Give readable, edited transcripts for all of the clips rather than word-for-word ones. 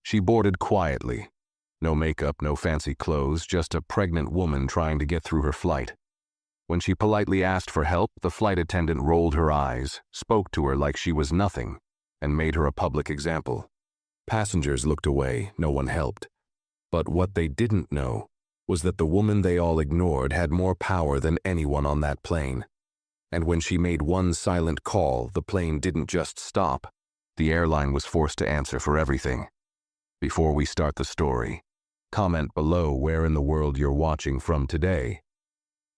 She boarded quietly. No makeup, no fancy clothes, just a pregnant woman trying to get through her flight. When she politely asked for help, the flight attendant rolled her eyes, spoke to her like she was nothing, and made her a public example. Passengers looked away, no one helped. But what they didn't know was that the woman they all ignored had more power than anyone on that plane. And when she made one silent call, the plane didn't just stop. The airline was forced to answer for everything. Before we start the story, comment below where in the world you're watching from today.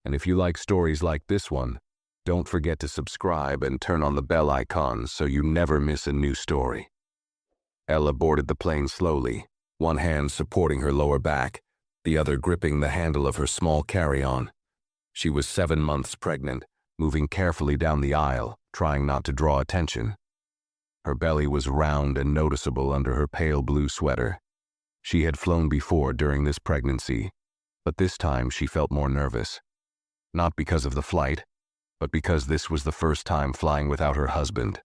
And if you like stories like this one, don't forget to subscribe and turn on the bell icon so you never miss a new story. Ella boarded the plane slowly, one hand supporting her lower back, the other gripping the handle of her small carry-on. She was 7 months pregnant, moving carefully down the aisle, trying not to draw attention. Her belly was round and noticeable under her pale blue sweater. She had flown before during this pregnancy, but this time she felt more nervous. Not because of the flight, but because this was the first time flying without her husband.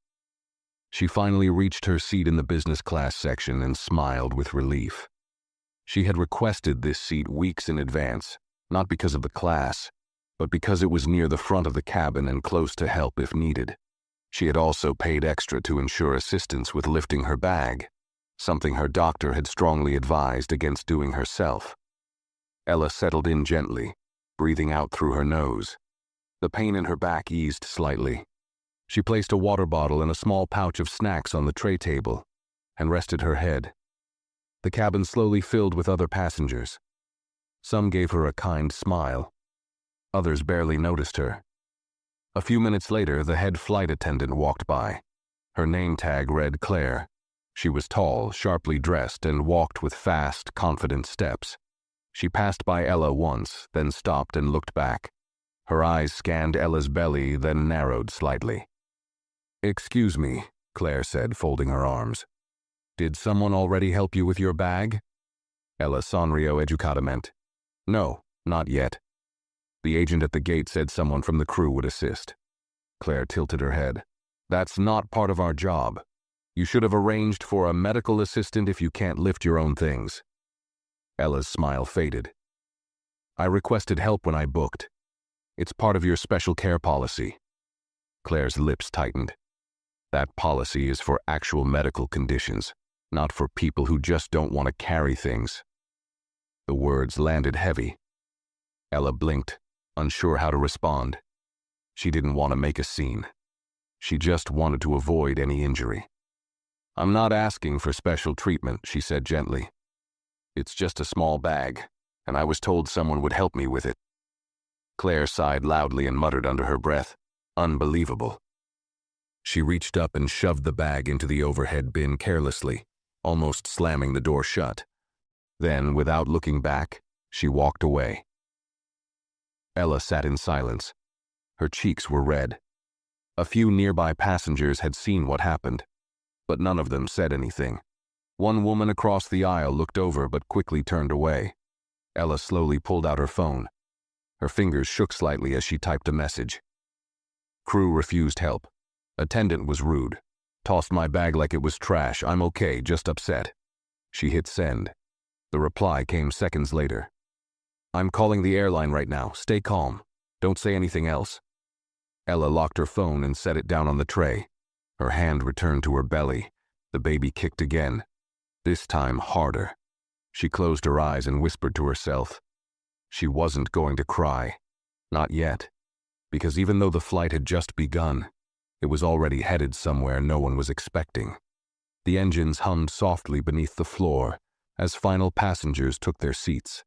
She finally reached her seat in the business class section and smiled with relief. She had requested this seat weeks in advance, not because of the class, but because it was near the front of the cabin and close to help if needed. She had also paid extra to ensure assistance with lifting her bag, something her doctor had strongly advised against doing herself. Ella settled in gently, breathing out through her nose. The pain in her back eased slightly. She placed a water bottle and a small pouch of snacks on the tray table and rested her head. The cabin slowly filled with other passengers. Some gave her a kind smile. Others barely noticed her. A few minutes later, the head flight attendant walked by. Her name tag read Claire. She was tall, sharply dressed, and walked with fast, confident steps. She passed by Ella once, then stopped and looked back. Her eyes scanned Ella's belly, then narrowed slightly. "Excuse me," Claire said, folding her arms. "Did someone already help you with your bag?" Ella sonrio educatamente. "No, not yet. The agent at the gate said someone from the crew would assist." Claire tilted her head. "That's not part of our job. You should have arranged for a medical assistant if you can't lift your own things." Ella's smile faded. "I requested help when I booked. It's part of your special care policy." Claire's lips tightened. "That policy is for actual medical conditions, not for people who just don't want to carry things." The words landed heavy. Ella blinked, unsure how to respond. She didn't want to make a scene. She just wanted to avoid any injury. "I'm not asking for special treatment," she said gently. "It's just a small bag, and I was told someone would help me with it." Claire sighed loudly and muttered under her breath, "Unbelievable." She reached up and shoved the bag into the overhead bin carelessly, almost slamming the door shut. Then, without looking back, she walked away. Ella sat in silence. Her cheeks were red. A few nearby passengers had seen what happened, but none of them said anything. One woman across the aisle looked over but quickly turned away. Ella slowly pulled out her phone. Her fingers shook slightly as she typed a message. "Crew refused help. Attendant was rude. Tossed my bag like it was trash. I'm okay, just upset." She hit send. The reply came seconds later. "I'm calling the airline right now. Stay calm. Don't say anything else." Ella locked her phone and set it down on the tray. Her hand returned to her belly. The baby kicked again. This time harder. She closed her eyes and whispered to herself. She wasn't going to cry. Not yet. Because even though the flight had just begun, it was already headed somewhere no one was expecting. The engines hummed softly beneath the floor as final passengers took their seats.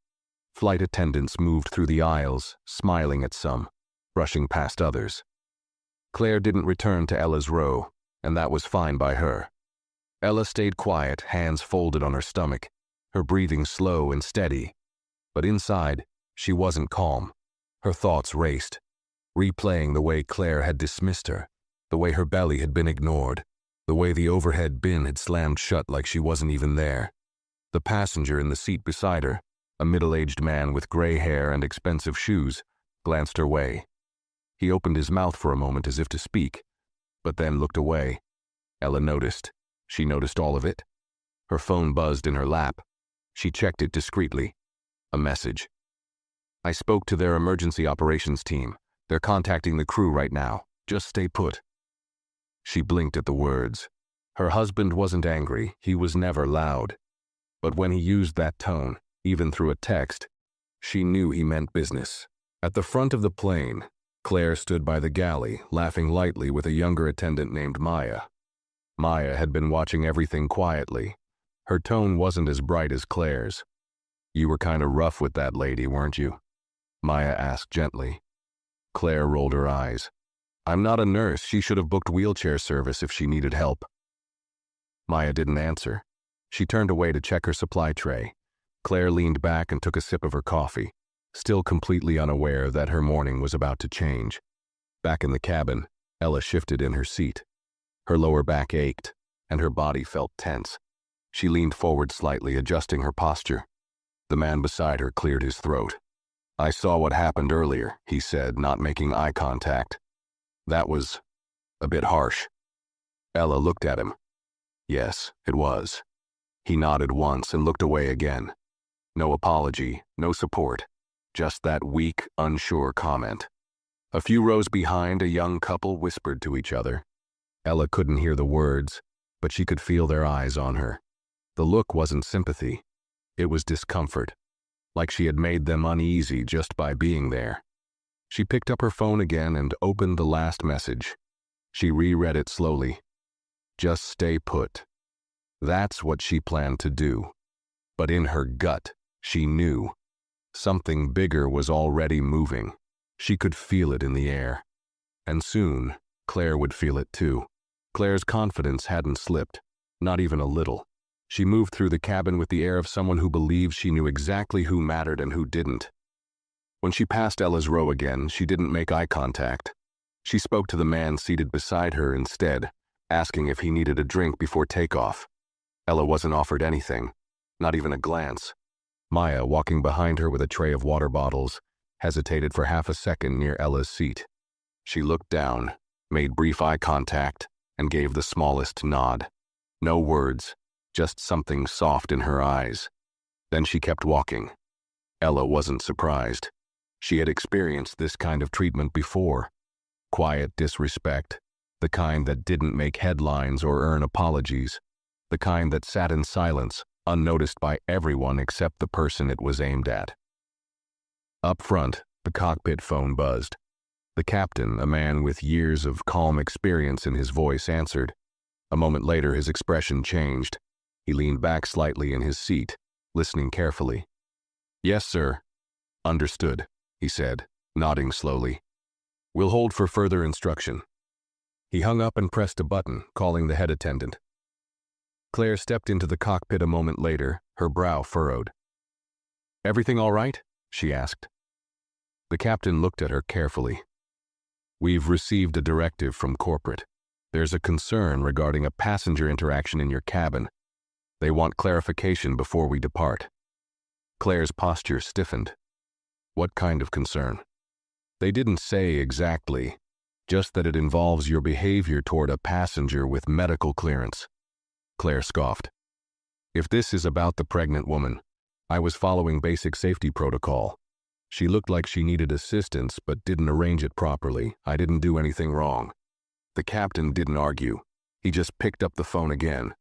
Flight attendants moved through the aisles, smiling at some, brushing past others. Claire didn't return to Ella's row, and that was fine by her. Ella stayed quiet, hands folded on her stomach, her breathing slow and steady. But inside, she wasn't calm. Her thoughts raced, replaying the way Claire had dismissed her, the way her belly had been ignored, the way the overhead bin had slammed shut like she wasn't even there. The passenger in the seat beside her, a middle-aged man with gray hair and expensive shoes, glanced her way. He opened his mouth for a moment as if to speak, but then looked away. Ella noticed. She noticed all of it. Her phone buzzed in her lap. She checked it discreetly. A message. I spoke to their emergency operations team. They're contacting the crew right now. Just stay put. She blinked at the words. Her husband wasn't angry. He was never loud. But when he used that tone, even through a text, she knew he meant business. At the front of the plane, Claire stood by the galley, laughing lightly with a younger attendant named Maya. Maya had been watching everything quietly. Her tone wasn't as bright as Claire's. You were kind of rough with that lady, weren't you? Maya asked gently. Claire rolled her eyes. I'm not a nurse. She should have booked wheelchair service if she needed help. Maya didn't answer. She turned away to check her supply tray. Claire leaned back and took a sip of her coffee, still completely unaware that her morning was about to change. Back in the cabin, Ella shifted in her seat. Her lower back ached, and her body felt tense. She leaned forward slightly, adjusting her posture. The man beside her cleared his throat. I saw what happened earlier, he said, not making eye contact. That was a bit harsh. Ella looked at him. Yes, it was. He nodded once and looked away again. No apology, no support, just that weak, unsure comment. A few rows behind, a young couple whispered to each other. Ella couldn't hear the words, but she could feel their eyes on her. The look wasn't sympathy. It was discomfort, like she had made them uneasy just by being there. She picked up her phone again and opened the last message. She reread it slowly. Just stay put. That's what she planned to do. But in her gut, she knew. Something bigger was already moving. She could feel it in the air. And soon, Claire would feel it too. Claire's confidence hadn't slipped, not even a little. She moved through the cabin with the air of someone who believed she knew exactly who mattered and who didn't. When she passed Ella's row again, she didn't make eye contact. She spoke to the man seated beside her instead, asking if he needed a drink before takeoff. Ella wasn't offered anything, not even a glance. Maya, walking behind her with a tray of water bottles, hesitated for half a second near Ella's seat. She looked down, made brief eye contact, and gave the smallest nod. No words, just something soft in her eyes. Then she kept walking. Ella wasn't surprised. She had experienced this kind of treatment before. Quiet disrespect, the kind that didn't make headlines or earn apologies, the kind that sat in silence, unnoticed by everyone except the person it was aimed at. Up front, the cockpit phone buzzed. The captain, a man with years of calm experience in his voice, answered. A moment later, his expression changed. He leaned back slightly in his seat, listening carefully. Yes, sir. Understood, he said, nodding slowly. We'll hold for further instruction. He hung up and pressed a button, calling the head attendant. Claire stepped into the cockpit a moment later, her brow furrowed. Everything all right? She asked. The captain looked at her carefully. We've received a directive from corporate. There's a concern regarding a passenger interaction in your cabin. They want clarification before we depart. Claire's posture stiffened. What kind of concern? They didn't say exactly, just that it involves your behavior toward a passenger with medical clearance. Claire scoffed. If this is about the pregnant woman, I was following basic safety protocol. She looked like she needed assistance but didn't arrange it properly. I didn't do anything wrong. The captain didn't argue. He just picked up the phone again.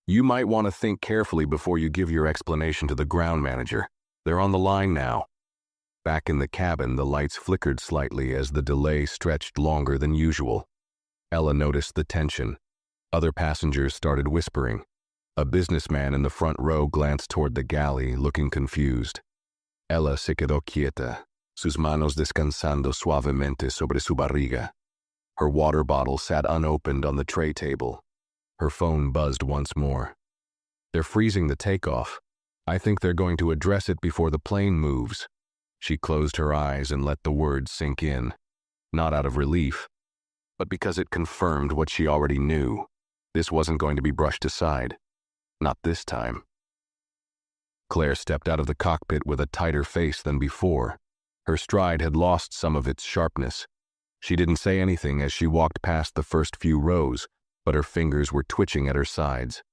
You might want to think carefully before you give your explanation to the ground manager. They're on the line now. Back in the cabin, the lights flickered slightly as the delay stretched longer than usual. Ella noticed the tension. Other passengers started whispering. A businessman in the front row glanced toward the galley, looking confused. Ella se quedó quieta, sus manos descansando suavemente sobre su barriga. Her water bottle sat unopened on the tray table. Her phone buzzed once more. They're freezing the takeoff. I think they're going to address it before the plane moves. She closed her eyes and let the words sink in, not out of relief, but because it confirmed what she already knew. This wasn't going to be brushed aside. Not this time. Claire stepped out of the cockpit with a tighter face than before. Her stride had lost some of its sharpness. She didn't say anything as she walked past the first few rows, but her fingers were twitching at her sides.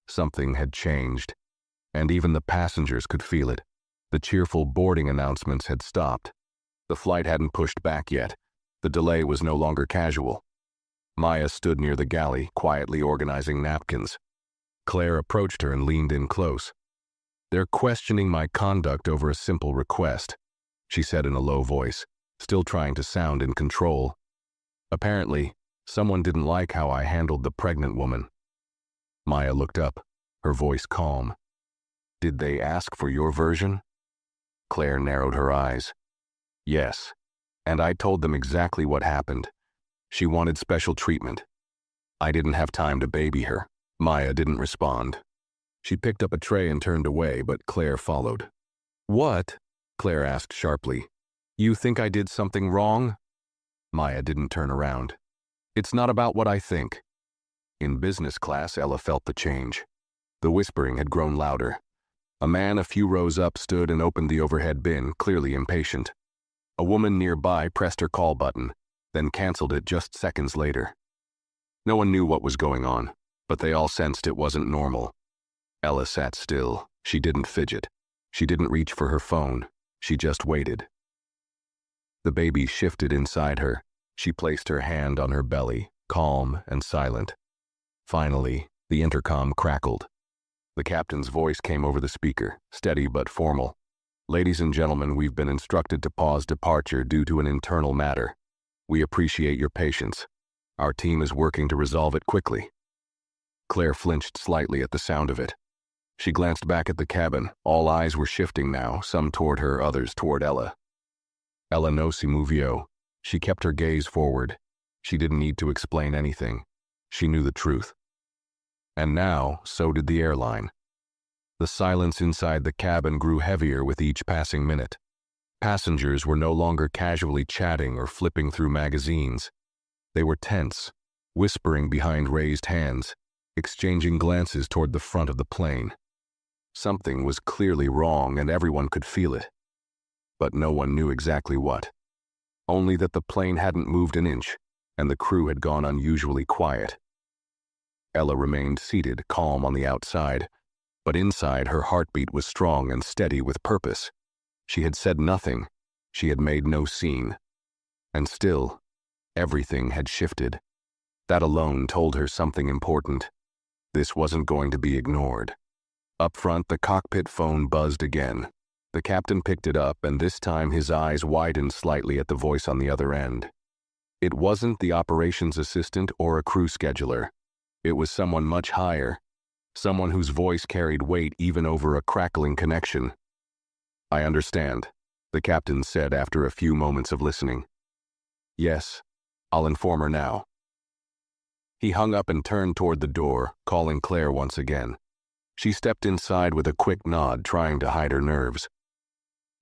Something had changed, and even the passengers could feel it. The cheerful boarding announcements had stopped. The flight hadn't pushed back yet. The delay was no longer casual. Maya stood near the galley, quietly organizing napkins. Claire approached her and leaned in close. "They're questioning my conduct over a simple request," she said in a low voice, still trying to sound in control. "Apparently, someone didn't like how I handled the pregnant woman." Maya looked up, her voice calm. "Did they ask for your version?" Claire narrowed her eyes. "Yes, and I told them exactly what happened. She wanted special treatment. I didn't have time to baby her." Maya didn't respond. She picked up a tray and turned away, but Claire followed. "What?" Claire asked sharply. "You think I did something wrong?" Maya didn't turn around. "It's not about what I think." In business class, Ella felt the change. The whispering had grown louder. A man a few rows up stood and opened the overhead bin, clearly impatient. A woman nearby pressed her call button, then canceled it just seconds later. No one knew what was going on, but they all sensed it wasn't normal. Ella sat still. She didn't fidget. She didn't reach for her phone. She just waited. The baby shifted inside her. She placed her hand on her belly, calm and silent. Finally, the intercom crackled. The captain's voice came over the speaker, steady but formal. "Ladies and gentlemen, we've been instructed to pause departure due to an internal matter. We appreciate your patience. Our team is working to resolve it quickly." Claire flinched slightly at the sound of it. She glanced back at the cabin. All eyes were shifting now, some toward her, others toward Ella. Ella no si movió. She kept her gaze forward. She didn't need to explain anything. She knew the truth. And now, so did the airline. The silence inside the cabin grew heavier with each passing minute. Passengers were no longer casually chatting or flipping through magazines. They were tense, whispering behind raised hands, exchanging glances toward the front of the plane. Something was clearly wrong and everyone could feel it. But no one knew exactly what. Only that the plane hadn't moved an inch, and the crew had gone unusually quiet. Ella remained seated, calm on the outside, but inside her heartbeat was strong and steady with purpose. She had said nothing. She had made no scene. And still, everything had shifted. That alone told her something important. This wasn't going to be ignored. Up front, the cockpit phone buzzed again. The captain picked it up, and this time his eyes widened slightly at the voice on the other end. It wasn't the operations assistant or a crew scheduler. It was someone much higher, someone whose voice carried weight even over a crackling connection. "I understand," the captain said after a few moments of listening. "Yes, I'll inform her now." He hung up and turned toward the door, calling Claire once again. She stepped inside with a quick nod, trying to hide her nerves.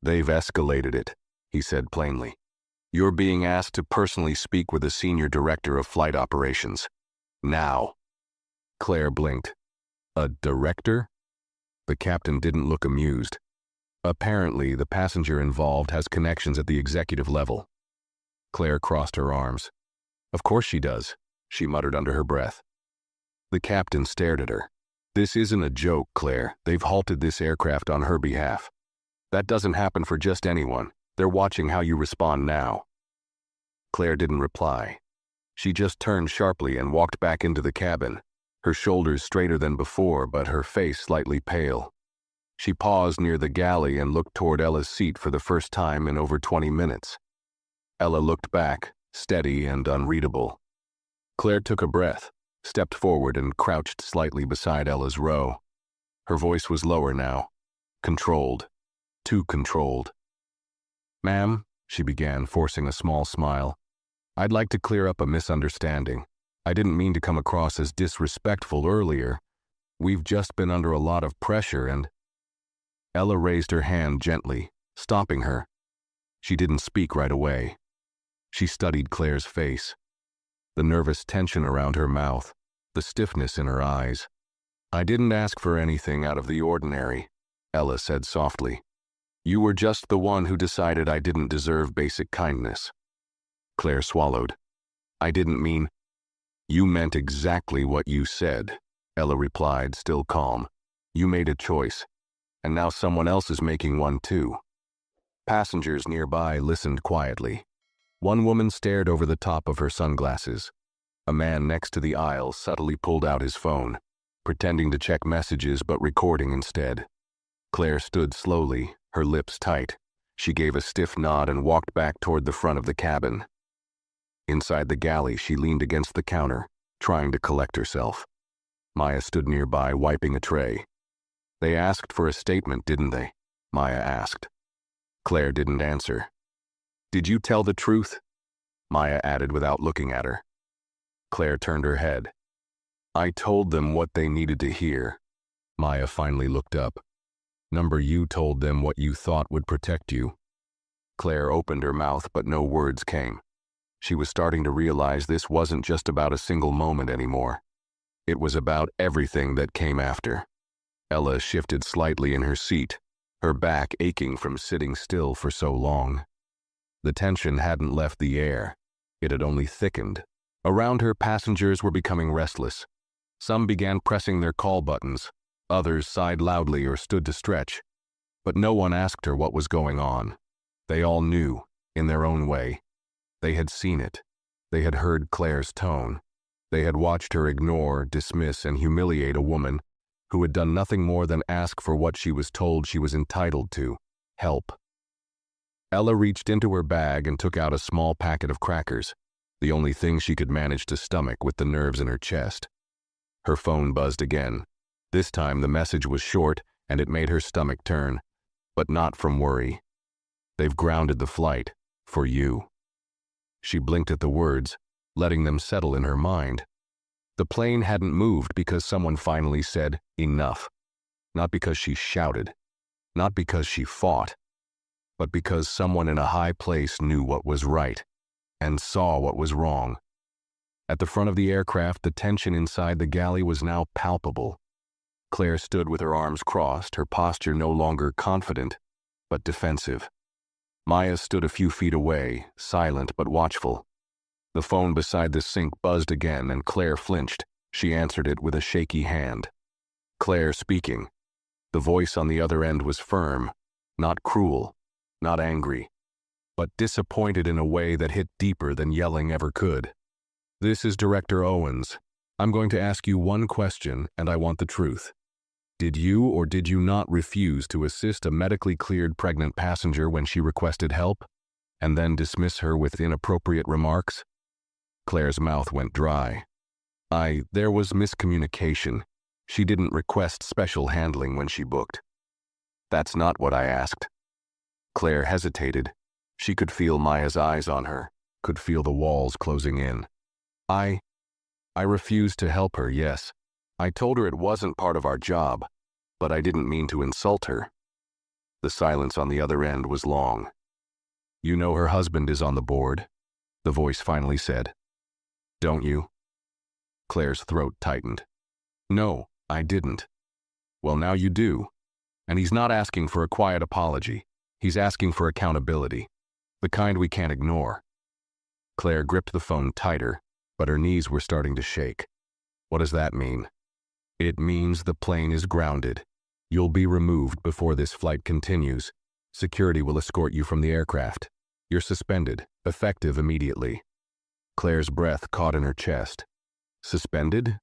"They've escalated it," he said plainly. "You're being asked to personally speak with the senior director of flight operations. Now." Claire blinked. "A director?" The captain didn't look amused. "Apparently, the passenger involved has connections at the executive level." Claire crossed her arms. "Of course she does," she muttered under her breath. The captain stared at her. "This isn't a joke, Claire. They've halted this aircraft on her behalf. That doesn't happen for just anyone. They're watching how you respond now." Claire didn't reply. She just turned sharply and walked back into the cabin, her shoulders straighter than before, but her face slightly pale. She paused near the galley and looked toward Ella's seat for the first time in over 20 minutes. Ella looked back, steady and unreadable. Claire took a breath, stepped forward and crouched slightly beside Ella's row. Her voice was lower now, controlled, too controlled. "Ma'am," she began, forcing a small smile, "I'd like to clear up a misunderstanding. I didn't mean to come across as disrespectful earlier. We've just been under a lot of pressure and—" Ella raised her hand gently, stopping her. She didn't speak right away. She studied Claire's face, the nervous tension around her mouth, the stiffness in her eyes. "I didn't ask for anything out of the ordinary," Ella said softly. "You were just the one who decided I didn't deserve basic kindness." Claire swallowed. "I didn't mean—" "You meant exactly what you said. Ella replied, still calm. You made a choice, and now someone else is making one too. Passengers nearby listened quietly. One woman stared over the top of her sunglasses. A man next to the aisle subtly pulled out his phone, pretending to check messages but recording instead. Claire stood slowly, her lips tight. She gave a stiff nod and walked back toward the front of the cabin. Inside the galley, she leaned against the counter, trying to collect herself. Maya stood nearby, wiping a tray. They asked for a statement, didn't they? Maya asked. Claire didn't answer. Did you tell the truth? Maya added without looking at her. Claire turned her head. I told them what they needed to hear. Maya finally looked up. You told them what you thought would protect you. Claire opened her mouth, but no words came. She was starting to realize this wasn't just about a single moment anymore. It was about everything that came after. Ella shifted slightly in her seat, her back aching from sitting still for so long. The tension hadn't left the air. It had only thickened. Around her, passengers were becoming restless. Some began pressing their call buttons. Others sighed loudly or stood to stretch. But no one asked her what was going on. They all knew, in their own way. They had seen it. They had heard Claire's tone. They had watched her ignore, dismiss, and humiliate a woman who had done nothing more than ask for what she was told she was entitled to, help. Ella reached into her bag and took out a small packet of crackers, the only thing she could manage to stomach with the nerves in her chest. Her phone buzzed again. This time the message was short, and it made her stomach turn, but not from worry. They've grounded the flight, for you. She blinked at the words, letting them settle in her mind. The plane hadn't moved because someone finally said, enough. Not because she shouted, not because she fought, but because someone in a high place knew what was right, and saw what was wrong. At the front of the aircraft, the tension inside the galley was now palpable. Claire stood with her arms crossed, her posture no longer confident, but defensive. Maya stood a few feet away, silent but watchful. The phone beside the sink buzzed again, and Claire flinched. She answered it with a shaky hand. Claire speaking. The voice on the other end was firm, not cruel, not angry, but disappointed in a way that hit deeper than yelling ever could. This is Director Owens. I'm going to ask you one question, and I want the truth. Did you or did you not refuse to assist a medically cleared pregnant passenger when she requested help, and then dismiss her with inappropriate remarks? Claire's mouth went dry. There was miscommunication. She didn't request special handling when she booked. That's not what I asked. Claire hesitated. She could feel Maya's eyes on her, could feel the walls closing in. I refused to help her, yes. I told her it wasn't part of our job, but I didn't mean to insult her. The silence on the other end was long. You know her husband is on the board, the voice finally said. Don't you? Claire's throat tightened. No, I didn't. Well, now you do. And he's not asking for a quiet apology. He's asking for accountability, the kind we can't ignore. Claire gripped the phone tighter, but her knees were starting to shake. What does that mean? It means the plane is grounded. You'll be removed before this flight continues. Security will escort you from the aircraft. You're suspended, effective immediately. Claire's breath caught in her chest. Suspended?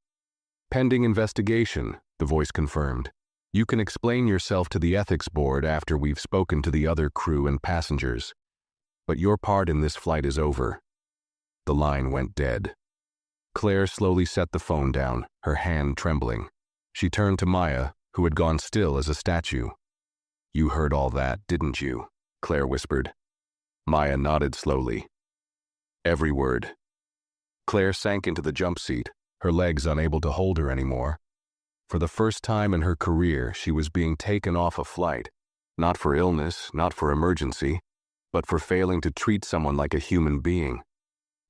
Pending investigation, the voice confirmed. You can explain yourself to the ethics board after we've spoken to the other crew and passengers. But your part in this flight is over. The line went dead. Claire slowly set the phone down, her hand trembling. She turned to Maya, who had gone still as a statue. You heard all that, didn't you? Claire whispered. Maya nodded slowly. Every word. Claire sank into the jump seat, her legs unable to hold her anymore. For the first time in her career, she was being taken off a flight, not for illness, not for emergency, but for failing to treat someone like a human being.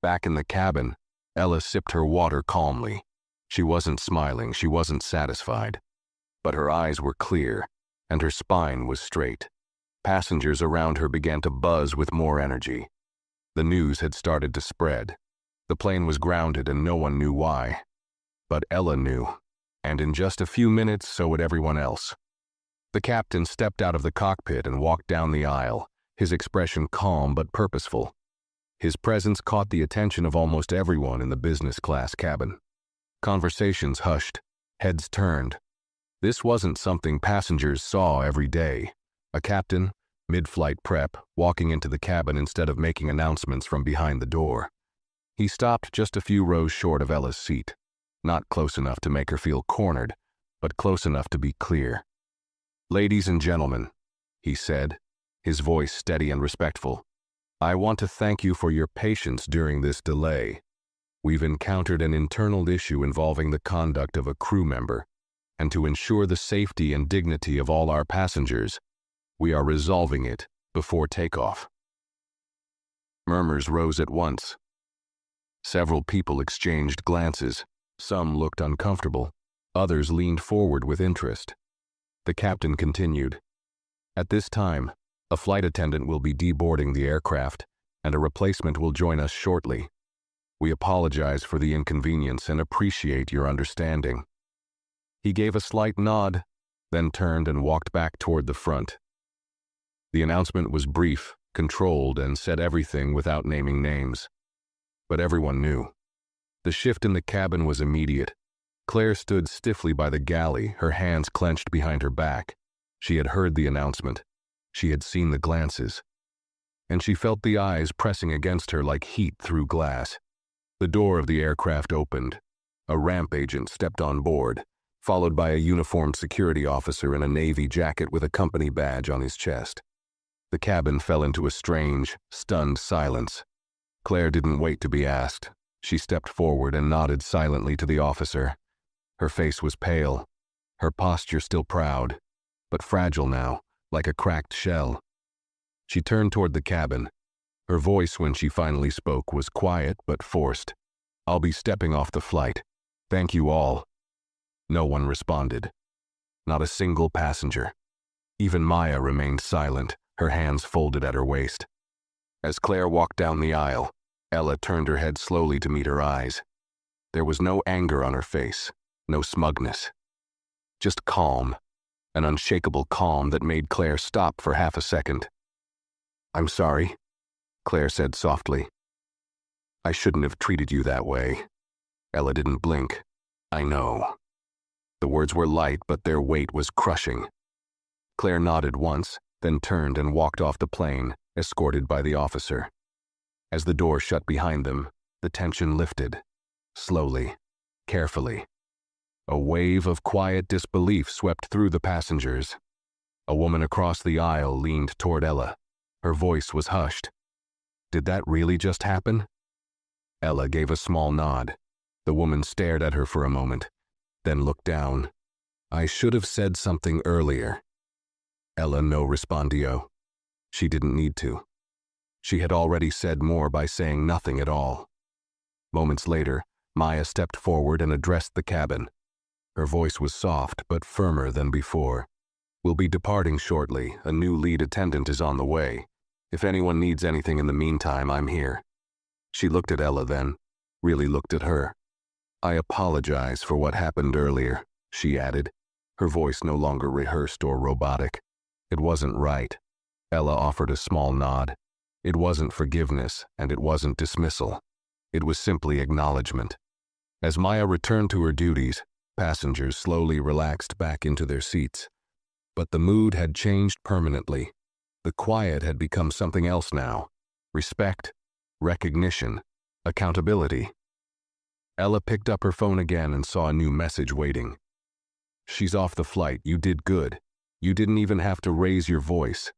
Back in the cabin, Ella sipped her water calmly. She wasn't smiling, she wasn't satisfied. But her eyes were clear, and her spine was straight. Passengers around her began to buzz with more energy. The news had started to spread. The plane was grounded and no one knew why. But Ella knew. And in just a few minutes, so would everyone else. The captain stepped out of the cockpit and walked down the aisle, his expression calm but purposeful. His presence caught the attention of almost everyone in the business class cabin. Conversations hushed, heads turned. This wasn't something passengers saw every day. A captain, mid-flight prep, walking into the cabin instead of making announcements from behind the door. He stopped just a few rows short of Ella's seat, not close enough to make her feel cornered, but close enough to be clear. "Ladies and gentlemen," he said, his voice steady and respectful, "I want to thank you for your patience during this delay. We've encountered an internal issue involving the conduct of a crew member, and to ensure the safety and dignity of all our passengers, we are resolving it before takeoff." Murmurs rose at once. Several people exchanged glances. Some looked uncomfortable. Others leaned forward with interest. The captain continued, "At this time, a flight attendant will be deboarding the aircraft, and a replacement will join us shortly. We apologize for the inconvenience and appreciate your understanding." He gave a slight nod, then turned and walked back toward the front. The announcement was brief, controlled, and said everything without naming names. But everyone knew. The shift in the cabin was immediate. Claire stood stiffly by the galley, her hands clenched behind her back. She had heard the announcement. She had seen the glances. And she felt the eyes pressing against her like heat through glass. The door of the aircraft opened. A ramp agent stepped on board, followed by a uniformed security officer in a navy jacket with a company badge on his chest. The cabin fell into a strange, stunned silence. Claire didn't wait to be asked. She stepped forward and nodded silently to the officer. Her face was pale, her posture still proud, but fragile now, like a cracked shell. She turned toward the cabin. Her voice when she finally spoke was quiet but forced. "I'll be stepping off the flight. Thank you all." No one responded. Not a single passenger. Even Maya remained silent, her hands folded at her waist. As Claire walked down the aisle, Ella turned her head slowly to meet her eyes. There was no anger on her face, no smugness. Just calm, an unshakable calm that made Claire stop for half a second. "I'm sorry," Claire said softly. "I shouldn't have treated you that way." Ella didn't blink. "I know." The words were light, but their weight was crushing. Claire nodded once, then turned and walked off the plane, escorted by the officer. As the door shut behind them, the tension lifted. Slowly, carefully. A wave of quiet disbelief swept through the passengers. A woman across the aisle leaned toward Ella. Her voice was hushed. "Did that really just happen?" Ella gave a small nod. The woman stared at her for a moment, then looked down. "I should have said something earlier." Ella no respondio. She didn't need to. She had already said more by saying nothing at all. Moments later, Maya stepped forward and addressed the cabin. Her voice was soft but firmer than before. "We'll be departing shortly. A new lead attendant is on the way. If anyone needs anything in the meantime, I'm here." She looked at Ella then, really looked at her. "I apologize for what happened earlier," she added, her voice no longer rehearsed or robotic. "It wasn't right." Ella offered a small nod. It wasn't forgiveness, and it wasn't dismissal. It was simply acknowledgement. As Maya returned to her duties, passengers slowly relaxed back into their seats. But the mood had changed permanently. The quiet had become something else now. Respect, recognition, accountability. Ella picked up her phone again and saw a new message waiting. "She's off the flight. You did good. You didn't even have to raise your voice."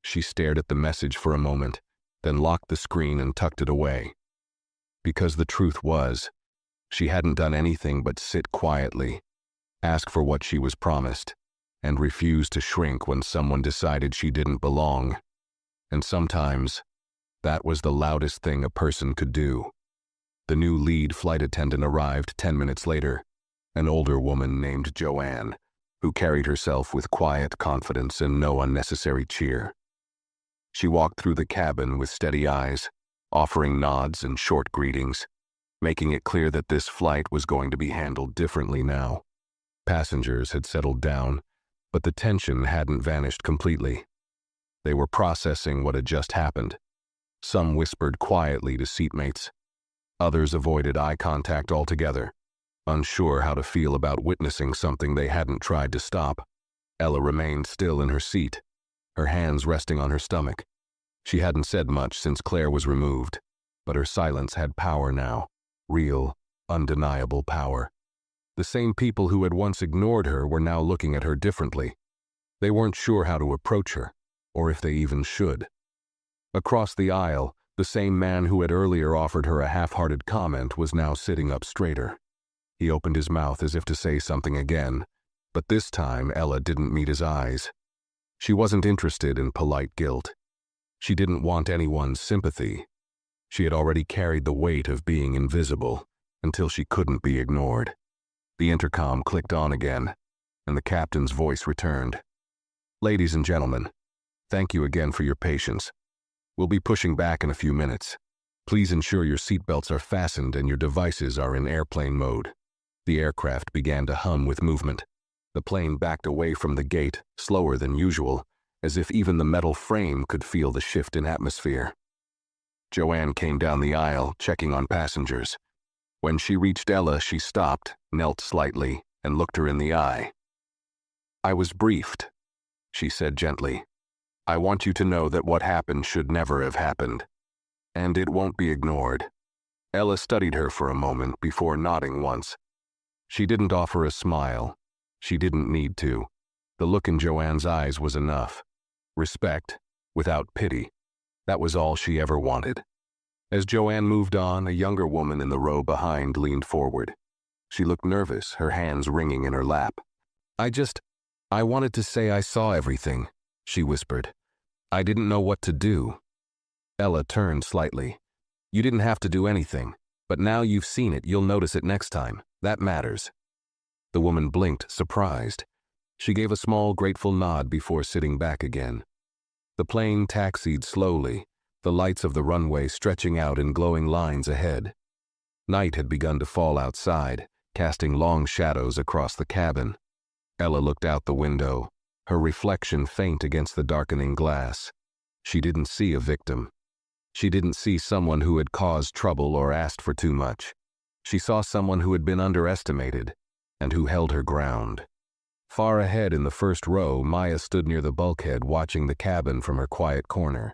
She stared at the message for a moment, then locked the screen and tucked it away. Because the truth was, she hadn't done anything but sit quietly, ask for what she was promised, and refuse to shrink when someone decided she didn't belong. And sometimes, that was the loudest thing a person could do. The new lead flight attendant arrived 10 minutes later, an older woman named Joanne, who carried herself with quiet confidence and no unnecessary cheer. She walked through the cabin with steady eyes, offering nods and short greetings, making it clear that this flight was going to be handled differently now. Passengers had settled down, but the tension hadn't vanished completely. They were processing what had just happened. Some whispered quietly to seatmates. Others avoided eye contact altogether, unsure how to feel about witnessing something they hadn't tried to stop. Ella remained still in her seat, her hands resting on her stomach. She hadn't said much since Claire was removed, but her silence had power now, real, undeniable power. The same people who had once ignored her were now looking at her differently. They weren't sure how to approach her, or if they even should. Across the aisle, the same man who had earlier offered her a half-hearted comment was now sitting up straighter. He opened his mouth as if to say something again, but this time Ella didn't meet his eyes. She wasn't interested in polite guilt. She didn't want anyone's sympathy. She had already carried the weight of being invisible until she couldn't be ignored. The intercom clicked on again, and the captain's voice returned. "Ladies and gentlemen, thank you again for your patience. We'll be pushing back in a few minutes. Please ensure your seatbelts are fastened and your devices are in airplane mode." The aircraft began to hum with movement. The plane backed away from the gate, slower than usual, as if even the metal frame could feel the shift in atmosphere. Joanne came down the aisle, checking on passengers. When she reached Ella, she stopped, knelt slightly, and looked her in the eye. "I was briefed," she said gently. "I want you to know that what happened should never have happened. And it won't be ignored." Ella studied her for a moment before nodding once. She didn't offer a smile. She didn't need to. The look in Joanne's eyes was enough. Respect, without pity. That was all she ever wanted. As Joanne moved on, a younger woman in the row behind leaned forward. She looked nervous, her hands wringing in her lap. I wanted to say I saw everything," she whispered. "I didn't know what to do." Ella turned slightly. "You didn't have to do anything, but now you've seen it, you'll notice it next time. That matters." The woman blinked, surprised. She gave a small, grateful nod before sitting back again. The plane taxied slowly, the lights of the runway stretching out in glowing lines ahead. Night had begun to fall outside, casting long shadows across the cabin. Ella looked out the window, her reflection faint against the darkening glass. She didn't see a victim. She didn't see someone who had caused trouble or asked for too much. She saw someone who had been underestimated, and who held her ground. Far ahead in the first row, Maya stood near the bulkhead watching the cabin from her quiet corner.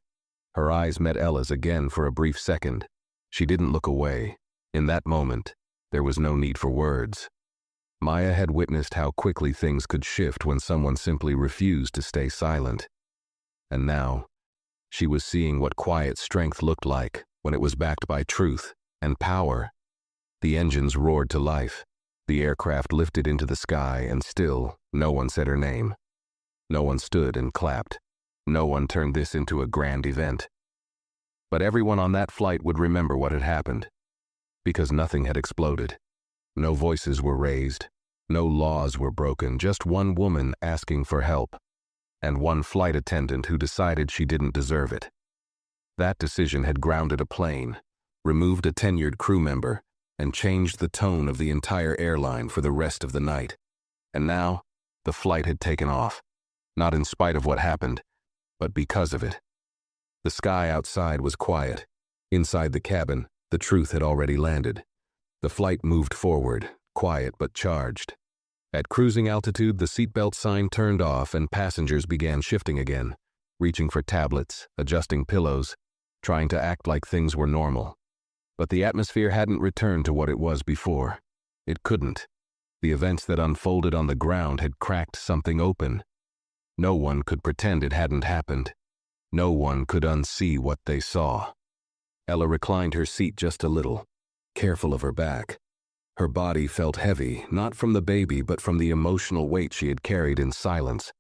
Her eyes met Ella's again for a brief second. She didn't look away. In that moment, there was no need for words. Maya had witnessed how quickly things could shift when someone simply refused to stay silent. And now, she was seeing what quiet strength looked like when it was backed by truth and power. The engines roared to life. The aircraft lifted into the sky, and still, no one said her name. No one stood and clapped. No one turned this into a grand event. But everyone on that flight would remember what had happened. Because nothing had exploded. No voices were raised. No laws were broken. Just one woman asking for help. And one flight attendant who decided she didn't deserve it. That decision had grounded a plane, removed a tenured crew member, and changed the tone of the entire airline for the rest of the night. And now, the flight had taken off. Not in spite of what happened, but because of it. The sky outside was quiet. Inside the cabin, the truth had already landed. The flight moved forward, quiet but charged. At cruising altitude, the seatbelt sign turned off and passengers began shifting again, reaching for tablets, adjusting pillows, trying to act like things were normal. But the atmosphere hadn't returned to what it was before. It couldn't. The events that unfolded on the ground had cracked something open. No one could pretend it hadn't happened. No one could unsee what they saw. Ella reclined her seat just a little, careful of her back. Her body felt heavy, not from the baby, but from the emotional weight she had carried in silence.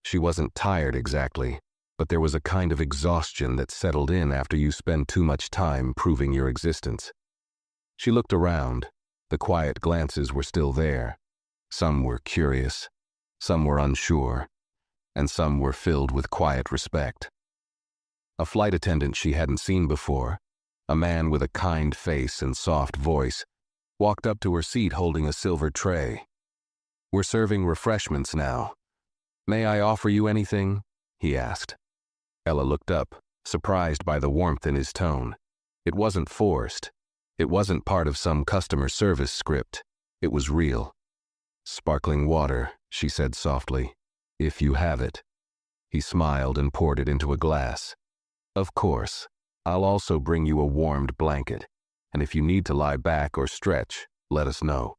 She wasn't tired exactly, but there was a kind of exhaustion that settled in after you spend too much time proving your existence. She looked around. The quiet glances were still there. Some were curious, some were unsure, and some were filled with quiet respect. A flight attendant she hadn't seen before, a man with a kind face and soft voice, walked up to her seat holding a silver tray. We're serving refreshments now. May I offer you anything? He asked. Ella looked up, surprised by the warmth in his tone. It wasn't forced. It wasn't part of some customer service script. It was real. Sparkling water, she said softly, if you have it. He smiled and poured it into a glass. Of course. I'll also bring you a warmed blanket, and if you need to lie back or stretch, let us know.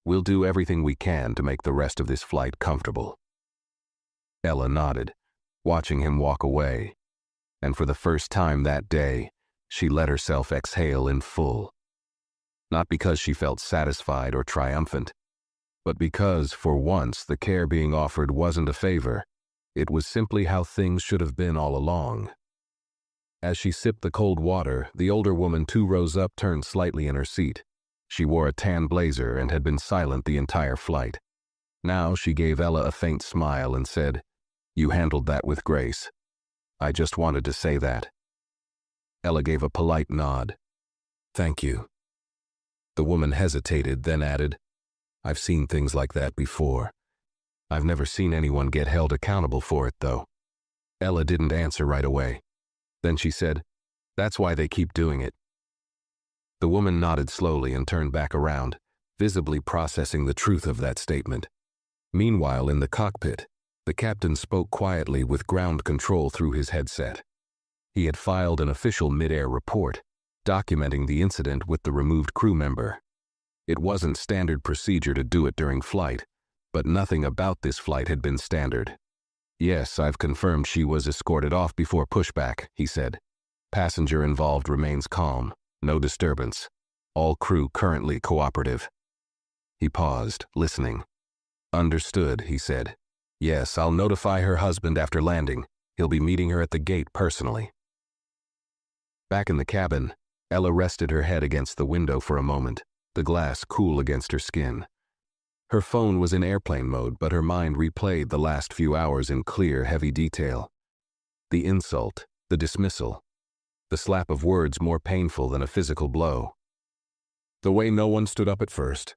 We'll do everything we can to make the rest of this flight comfortable. Ella nodded, watching him walk away, and for the first time that day, she let herself exhale in full. Not because she felt satisfied or triumphant, but because, for once, the care being offered wasn't a favor. It was simply how things should have been all along. As she sipped the cold water, the older woman 2 rows up turned slightly in her seat. She wore a tan blazer and had been silent the entire flight. Now she gave Ella a faint smile and said, "You handled that with grace. I just wanted to say that." Ella gave a polite nod. "Thank you." The woman hesitated, then added, "I've seen things like that before. I've never seen anyone get held accountable for it, though." Ella didn't answer right away. Then she said, "That's why they keep doing it." The woman nodded slowly and turned back around, visibly processing the truth of that statement. Meanwhile, in the cockpit, the captain spoke quietly with ground control through his headset. He had filed an official mid-air report, documenting the incident with the removed crew member. It wasn't standard procedure to do it during flight, but nothing about this flight had been standard. "Yes, I've confirmed she was escorted off before pushback," he said. "Passenger involved remains calm. No disturbance. All crew currently cooperative." He paused, listening. "Understood," he said. "Yes, I'll notify her husband after landing. He'll be meeting her at the gate personally." Back in the cabin, Ella rested her head against the window for a moment, the glass cool against her skin. Her phone was in airplane mode, but her mind replayed the last few hours in clear, heavy detail. The insult, the dismissal, the slap of words more painful than a physical blow. The way no one stood up at first,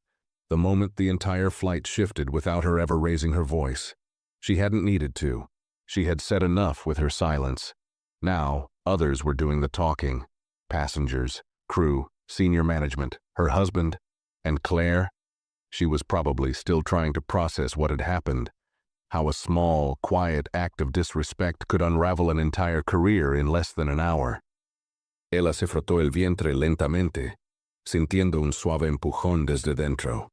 the moment the entire flight shifted without her ever raising her voice. She hadn't needed to. She had said enough with her silence. Now, others were doing the talking. Passengers, crew, senior management, her husband, and Claire. She was probably still trying to process what had happened, how a small, quiet act of disrespect could unravel an entire career in less than an hour. Ella se frotó el vientre lentamente, sintiendo un suave empujón desde dentro.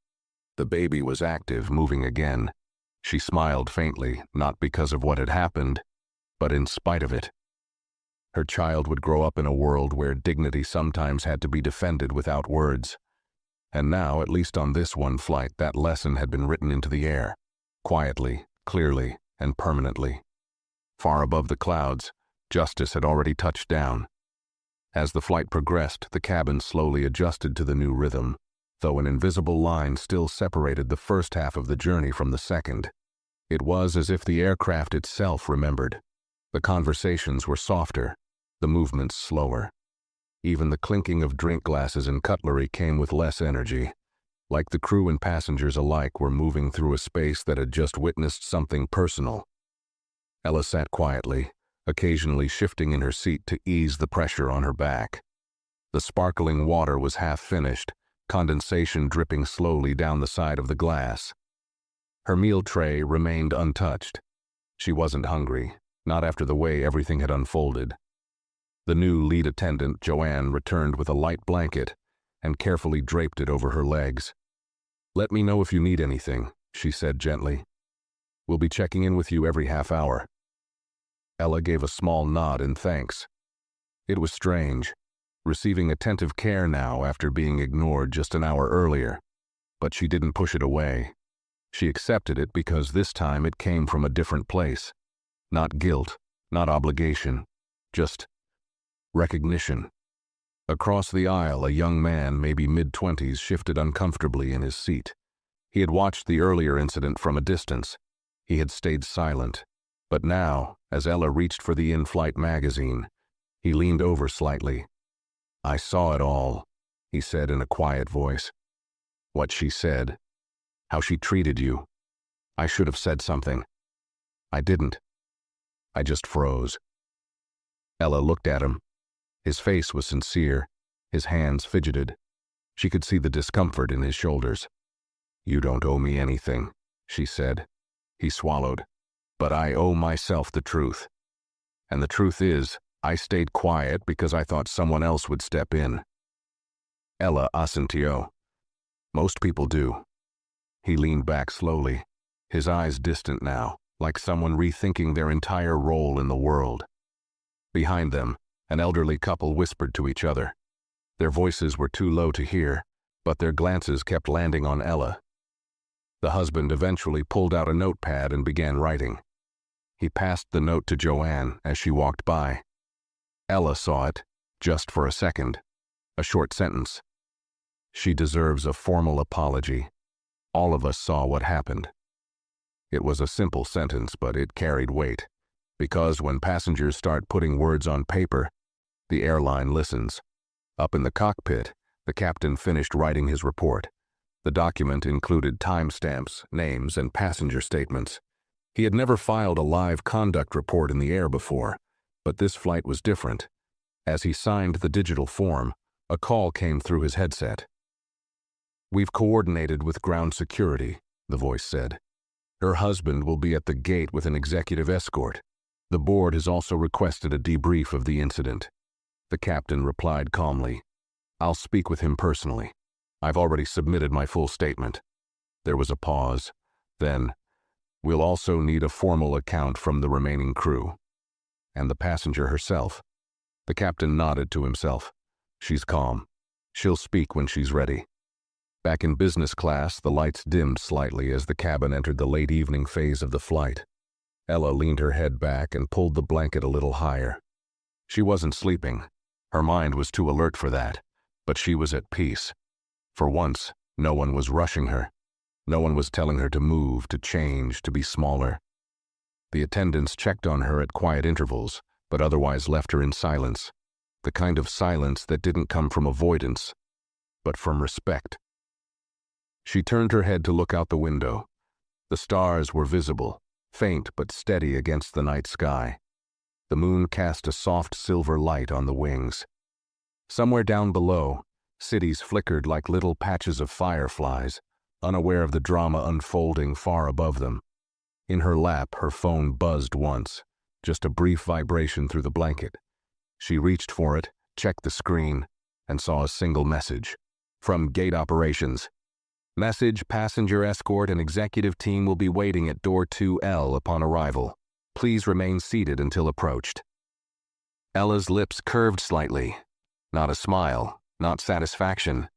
The baby was active, moving again. She smiled faintly, not because of what had happened, but in spite of it. Her child would grow up in a world where dignity sometimes had to be defended without words. And now, at least on this one flight, that lesson had been written into the air, quietly, clearly, and permanently. Far above the clouds, justice had already touched down. As the flight progressed, the cabin slowly adjusted to the new rhythm, though an invisible line still separated the first half of the journey from the second. It was as if the aircraft itself remembered. The conversations were softer, the movements slower. Even the clinking of drink glasses and cutlery came with less energy, like the crew and passengers alike were moving through a space that had just witnessed something personal. Ella sat quietly, occasionally shifting in her seat to ease the pressure on her back. The sparkling water was half finished, condensation dripping slowly down the side of the glass. Her meal tray remained untouched. She wasn't hungry, not after the way everything had unfolded. The new lead attendant, Joanne, returned with a light blanket and carefully draped it over her legs. "Let me know if you need anything," she said gently. "We'll be checking in with you every half hour." Ella gave a small nod in thanks. It was strange, receiving attentive care now after being ignored just an hour earlier, but she didn't push it away. She accepted it because this time it came from a different place. Not guilt, not obligation, just recognition. Across the aisle, a young man, maybe mid-20s, shifted uncomfortably in his seat. He had watched the earlier incident from a distance. He had stayed silent. But now, as Ella reached for the in-flight magazine, he leaned over slightly. "I saw it all," he said in a quiet voice. "What she said, how she treated you, I should have said something. I didn't. I just froze. Ella looked at him. His face was sincere. His hands fidgeted. She could see the discomfort in his shoulders. You don't owe me anything, she said. He swallowed. But I owe myself the truth. And the truth is, I stayed quiet because I thought someone else would step in. Ella asintió. Most people do. He leaned back slowly, his eyes distant now, like someone rethinking their entire role in the world. Behind them, an elderly couple whispered to each other. Their voices were too low to hear, but their glances kept landing on Ella. The husband eventually pulled out a notepad and began writing. He passed the note to Joanne as she walked by. Ella saw it, just for a second. A short sentence. She deserves a formal apology. All of us saw what happened. It was a simple sentence, but it carried weight. Because when passengers start putting words on paper, the airline listens. Up in the cockpit, the captain finished writing his report. The document included timestamps, names, and passenger statements. He had never filed a live conduct report in the air before, but this flight was different. As he signed the digital form, a call came through his headset. We've coordinated with ground security, the voice said. Her husband will be at the gate with an executive escort. The board has also requested a debrief of the incident. The captain replied calmly, I'll speak with him personally. I've already submitted my full statement. There was a pause. Then, we'll also need a formal account from the remaining crew. And the passenger herself. The captain nodded to himself. She's calm. She'll speak when she's ready. Back in business class, the lights dimmed slightly as the cabin entered the late evening phase of the flight. Ella leaned her head back and pulled the blanket a little higher. She wasn't sleeping. Her mind was too alert for that, but she was at peace. For once, no one was rushing her. No one was telling her to move, to change, to be smaller. The attendants checked on her at quiet intervals, but otherwise left her in silence. The kind of silence that didn't come from avoidance, but from respect. She turned her head to look out the window. The stars were visible, faint but steady against the night sky. The moon cast a soft silver light on the wings. Somewhere down below, cities flickered like little patches of fireflies, unaware of the drama unfolding far above them. In her lap, her phone buzzed once, just a brief vibration through the blanket. She reached for it, checked the screen, and saw a single message. From Gate Operations. Message: passenger escort and executive team will be waiting at door 2L upon arrival. Please remain seated until approached. Ella's lips curved slightly. Not a smile, not satisfaction,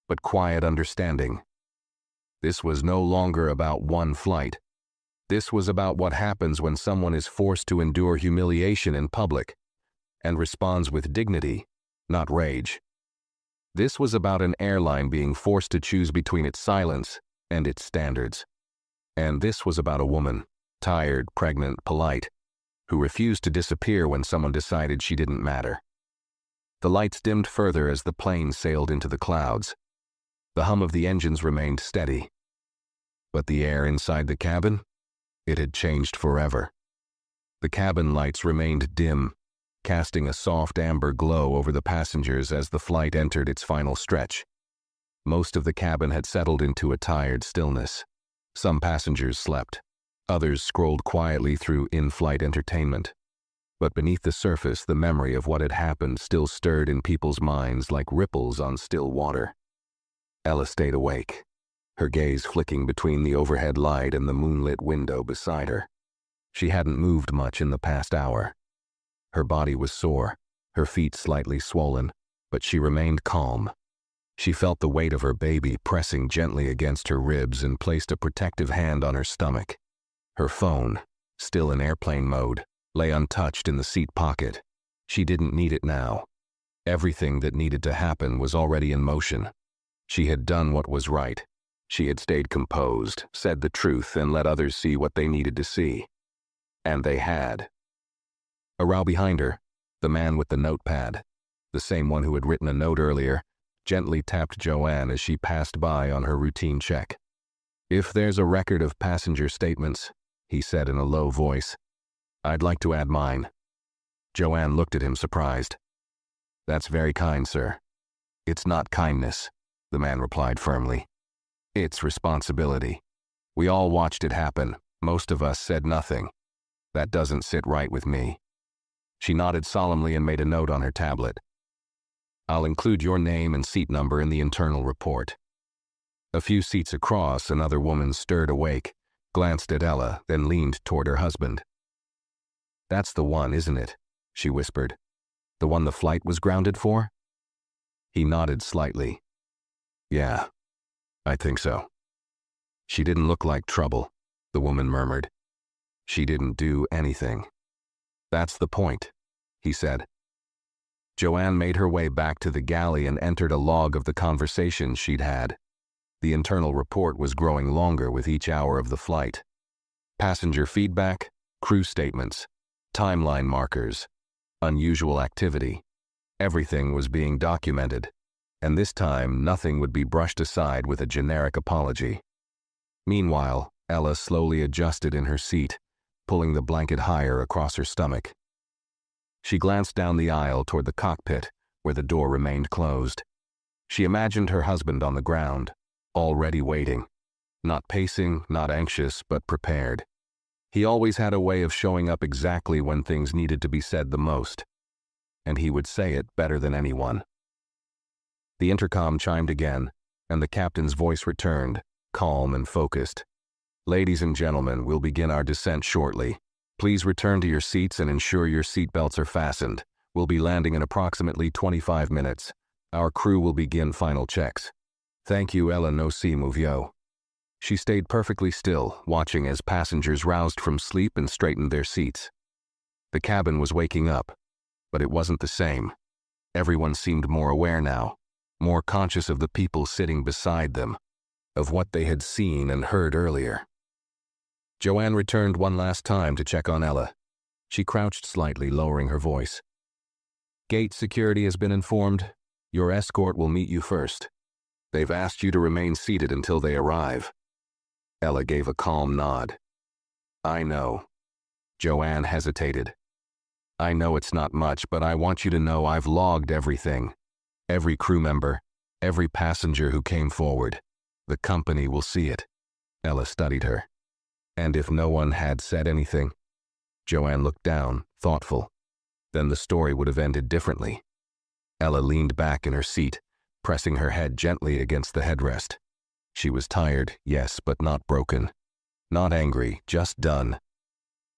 but quiet understanding. This was no longer about one flight. This was about what happens when someone is forced to endure humiliation in public and responds with dignity, not rage. This was about an airline being forced to choose between its silence and its standards. And this was about a woman, tired, pregnant, polite, who refused to disappear when someone decided she didn't matter. The lights dimmed further as the plane sailed into the clouds. The hum of the engines remained steady. But the air inside the cabin? It had changed forever. The cabin lights remained dim, casting a soft amber glow over the passengers as the flight entered its final stretch. Most of the cabin had settled into a tired stillness. Some passengers slept. Others scrolled quietly through in-flight entertainment. But beneath the surface, the memory of what had happened still stirred in people's minds like ripples on still water. Ella stayed awake, her gaze flicking between the overhead light and the moonlit window beside her. She hadn't moved much in the past hour. Her body was sore, her feet slightly swollen, but she remained calm. She felt the weight of her baby pressing gently against her ribs and placed a protective hand on her stomach. Her phone, still in airplane mode, lay untouched in the seat pocket. She didn't need it now. Everything that needed to happen was already in motion. She had done what was right. She had stayed composed, said the truth, and let others see what they needed to see. And they had. A row behind her, the man with the notepad, the same one who had written a note earlier, gently tapped Joanne as she passed by on her routine check. "If there's a record of passenger statements," he said in a low voice, "I'd like to add mine." Joanne looked at him surprised. "That's very kind, sir." "It's not kindness," the man replied firmly. "It's responsibility. We all watched it happen. Most of us said nothing. That doesn't sit right with me." She nodded solemnly and made a note on her tablet. "I'll include your name and seat number in the internal report." A few seats across, another woman stirred awake, glanced at Ella, then leaned toward her husband. "That's the one, isn't it?" she whispered. "The one the flight was grounded for?" He nodded slightly. "Yeah, I think so." "She didn't look like trouble," the woman murmured. "She didn't do anything." "That's the point," he said. Joanne made her way back to the galley and entered a log of the conversations she'd had. The internal report was growing longer with each hour of the flight. Passenger feedback, crew statements, timeline markers, unusual activity. Everything was being documented, and this time nothing would be brushed aside with a generic apology. Meanwhile, Ella slowly adjusted in her seat, pulling the blanket higher across her stomach. She glanced down the aisle toward the cockpit, where the door remained closed. She imagined her husband on the ground, already waiting. Not pacing, not anxious, but prepared. He always had a way of showing up exactly when things needed to be said the most, and he would say it better than anyone. The intercom chimed again, and the captain's voice returned, calm and focused. "Ladies and gentlemen, we'll begin our descent shortly. Please return to your seats and ensure your seatbelts are fastened. We'll be landing in approximately 25 minutes. Our crew will begin final checks. Thank you, Ella, no si movio." She stayed perfectly still, watching as passengers roused from sleep and straightened their seats. The cabin was waking up, but it wasn't the same. Everyone seemed more aware now, more conscious of the people sitting beside them, of what they had seen and heard earlier. Joanne returned one last time to check on Ella. She crouched slightly, lowering her voice. "Gate security has been informed. Your escort will meet you first. They've asked you to remain seated until they arrive." Ella gave a calm nod. "I know." Joanne hesitated. "I know it's not much, but I want you to know I've logged everything. Every crew member, every passenger who came forward. The company will see it." Ella studied her. "And if no one had said anything?" Joanne looked down, thoughtful. "Then the story would have ended differently." Ella leaned back in her seat, pressing her head gently against the headrest. She was tired, yes, but not broken. Not angry, just done.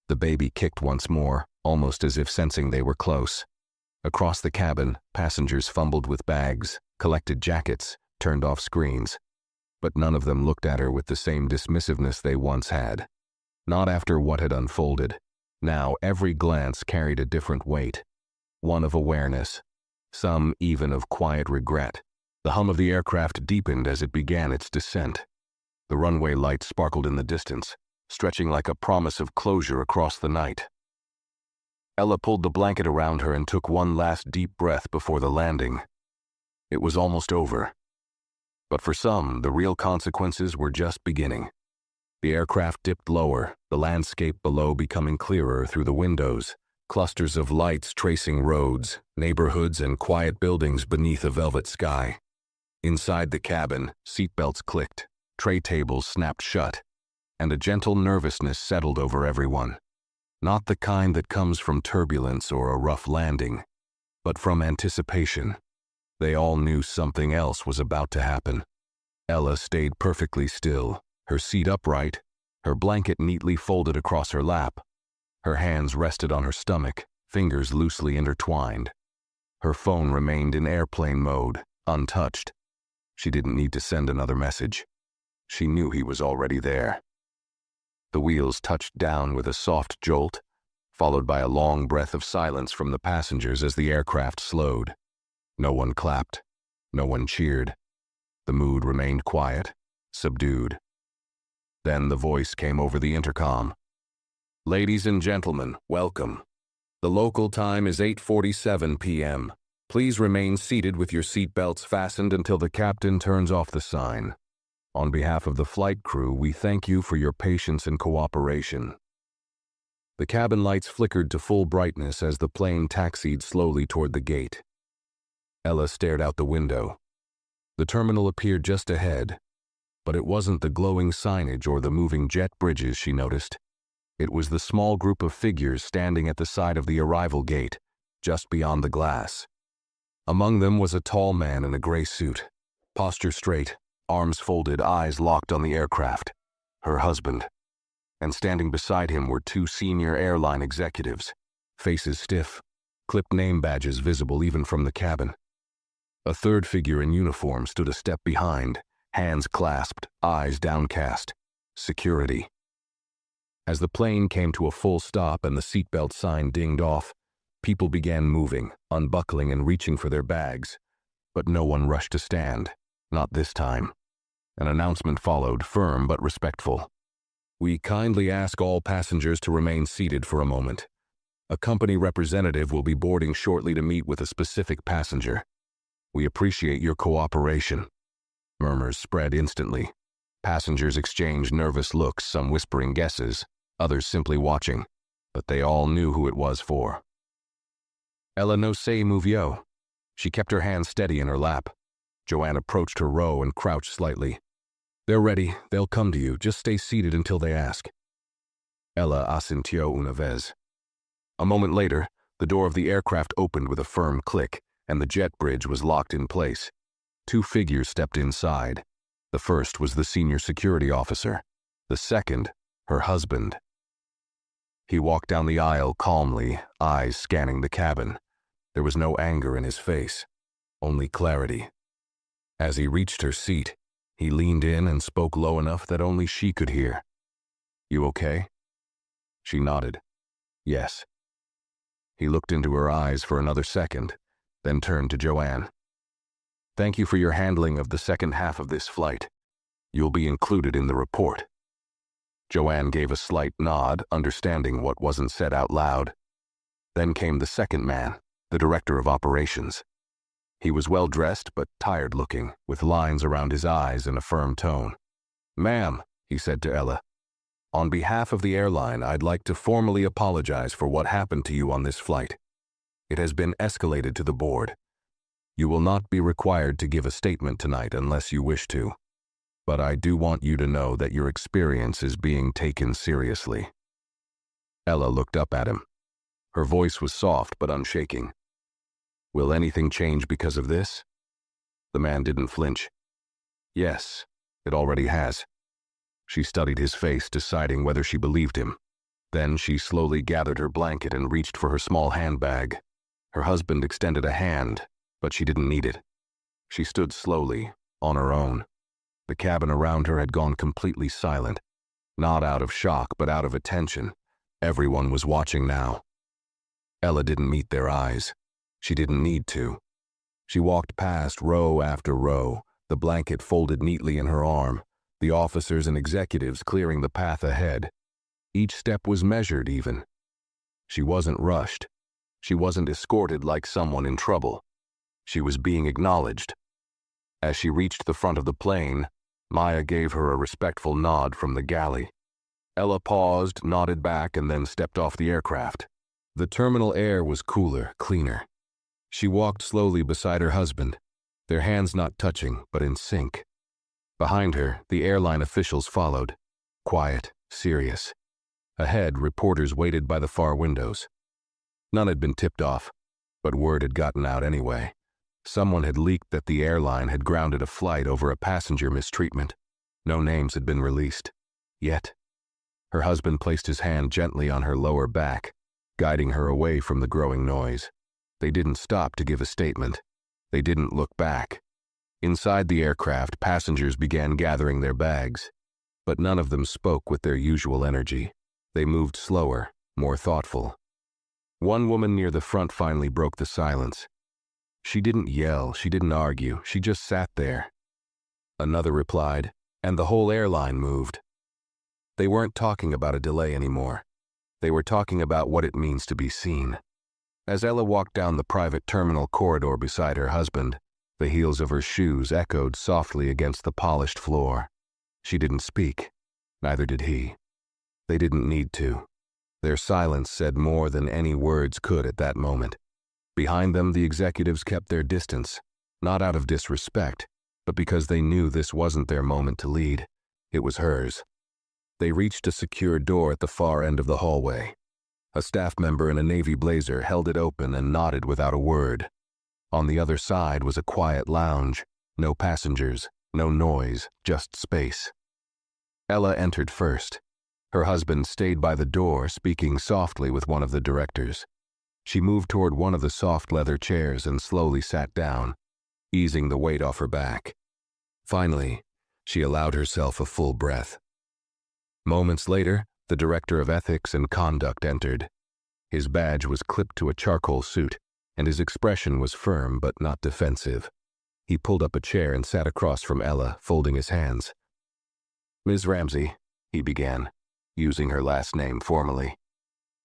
The baby kicked once more, almost as if sensing they were close. Across the cabin, passengers fumbled with bags, collected jackets, turned off screens. But none of them looked at her with the same dismissiveness they once had. Not after what had unfolded. Now every glance carried a different weight. One of awareness. Some even of quiet regret. The hum of the aircraft deepened as it began its descent. The runway lights sparkled in the distance, stretching like a promise of closure across the night. Ella pulled the blanket around her and took one last deep breath before the landing. It was almost over. But for some, the real consequences were just beginning. The aircraft dipped lower, the landscape below becoming clearer through the windows, clusters of lights tracing roads, neighborhoods, and quiet buildings beneath a velvet sky. Inside the cabin, seatbelts clicked, tray tables snapped shut, and a gentle nervousness settled over everyone. Not the kind that comes from turbulence or a rough landing, but from anticipation. They all knew something else was about to happen. Ella stayed perfectly still, her seat upright, her blanket neatly folded across her lap. Her hands rested on her stomach, fingers loosely intertwined. Her phone remained in airplane mode, untouched. She didn't need to send another message. She knew he was already there. The wheels touched down with a soft jolt, followed by a long breath of silence from the passengers as the aircraft slowed. No one clapped. No one cheered. The mood remained quiet, subdued. Then the voice came over the intercom. "Ladies and gentlemen, welcome. The local time is 8:47 p.m. Please remain seated with your seatbelts fastened until the captain turns off the sign. On behalf of the flight crew, we thank you for your patience and cooperation. The cabin lights flickered to full brightness as the plane taxied slowly toward the gate. Ella stared out the window. The terminal appeared just ahead, but it wasn't the glowing signage or the moving jet bridges she noticed. It was the small group of figures standing at the side of the arrival gate, just beyond the glass. Among them was a tall man in a gray suit, posture straight, arms folded, eyes locked on the aircraft. Her husband. And standing beside him were two senior airline executives, faces stiff, clipped name badges visible even from the cabin. A third figure in uniform stood a step behind, hands clasped, eyes downcast. Security. As the plane came to a full stop and the seatbelt sign dinged off, people began moving, unbuckling and reaching for their bags. But no one rushed to stand, not this time. An announcement followed, firm but respectful. We kindly ask all passengers to remain seated for a moment. A company representative will be boarding shortly to meet with a specific passenger. We appreciate your cooperation. Murmurs spread instantly. Passengers exchanged nervous looks, some whispering guesses, others simply watching, but they all knew who it was for. Ella no se movió. She kept her hand steady in her lap. Joanne approached her row and crouched slightly. They're ready. They'll come to you. Just stay seated until they ask. Ella asintió una vez. A moment later, the door of the aircraft opened with a firm click, and the jet bridge was locked in place. Two figures stepped inside. The first was the senior security officer. The second, her husband. He walked down the aisle calmly, eyes scanning the cabin. There was no anger in his face, only clarity. As he reached her seat, he leaned in and spoke low enough that only she could hear. You okay? She nodded. Yes. He looked into her eyes for another second, then turned to Joanne. Thank you for your handling of the second half of this flight. You'll be included in the report. Joanne gave a slight nod, understanding what wasn't said out loud. Then came the second man, the director of operations. He was well-dressed but tired-looking, with lines around his eyes and a firm tone. Ma'am, he said to Ella, on behalf of the airline, I'd like to formally apologize for what happened to you on this flight. It has been escalated to the board. You will not be required to give a statement tonight unless you wish to. But I do want you to know that your experience is being taken seriously. Ella looked up at him. Her voice was soft but unshaking. Will anything change because of this? The man didn't flinch. Yes, it already has. She studied his face, deciding whether she believed him. Then she slowly gathered her blanket and reached for her small handbag. Her husband extended a hand, but she didn't need it. She stood slowly, on her own. The cabin around her had gone completely silent, not out of shock but out of attention. Everyone was watching now. Ella didn't meet their eyes. She didn't need to. She walked past row after row, the blanket folded neatly in her arm, the officers and executives clearing the path ahead. Each step was measured even. She wasn't rushed. She wasn't escorted like someone in trouble. She was being acknowledged. As she reached the front of the plane, Maya gave her a respectful nod from the galley. Ella paused, nodded back, and then stepped off the aircraft. The terminal air was cooler, cleaner. She walked slowly beside her husband, their hands not touching, but in sync. Behind her, the airline officials followed, quiet, serious. Ahead, reporters waited by the far windows. None had been tipped off, but word had gotten out anyway. Someone had leaked that the airline had grounded a flight over a passenger mistreatment. No names had been released. Yet. Her husband placed his hand gently on her lower back, guiding her away from the growing noise. They didn't stop to give a statement. They didn't look back. Inside the aircraft, passengers began gathering their bags, but none of them spoke with their usual energy. They moved slower, more thoughtful. One woman near the front finally broke the silence. She didn't yell, she didn't argue, she just sat there. Another replied, and the whole airline moved. They weren't talking about a delay anymore. They were talking about what it means to be seen. As Ella walked down the private terminal corridor beside her husband, the heels of her shoes echoed softly against the polished floor. She didn't speak. Neither did he. They didn't need to. Their silence said more than any words could at that moment. Behind them, the executives kept their distance, not out of disrespect, but because they knew this wasn't their moment to lead. It was hers. They reached a secure door at the far end of the hallway. A staff member in a navy blazer held it open and nodded without a word. On the other side was a quiet lounge. No passengers, no noise, just space. Ella entered first. Her husband stayed by the door, speaking softly with one of the directors. She moved toward one of the soft leather chairs and slowly sat down, easing the weight off her back. Finally, she allowed herself a full breath. Moments later, the director of ethics and conduct entered. His badge was clipped to a charcoal suit, and his expression was firm but not defensive. He pulled up a chair and sat across from Ella, folding his hands. "Ms. Ramsey," he began, using her last name formally,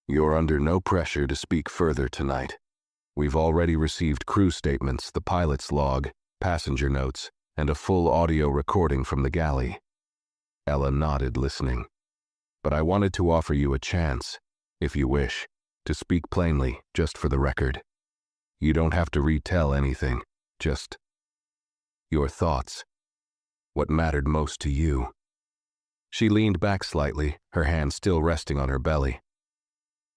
"you're under no pressure to speak further tonight. We've already received crew statements, the pilot's log, passenger notes, and a full audio recording from the galley." Ella nodded, listening. "But I wanted to offer you a chance, if you wish, to speak plainly, just for the record. You don't have to retell anything, just your thoughts. What mattered most to you." She leaned back slightly, her hand still resting on her belly.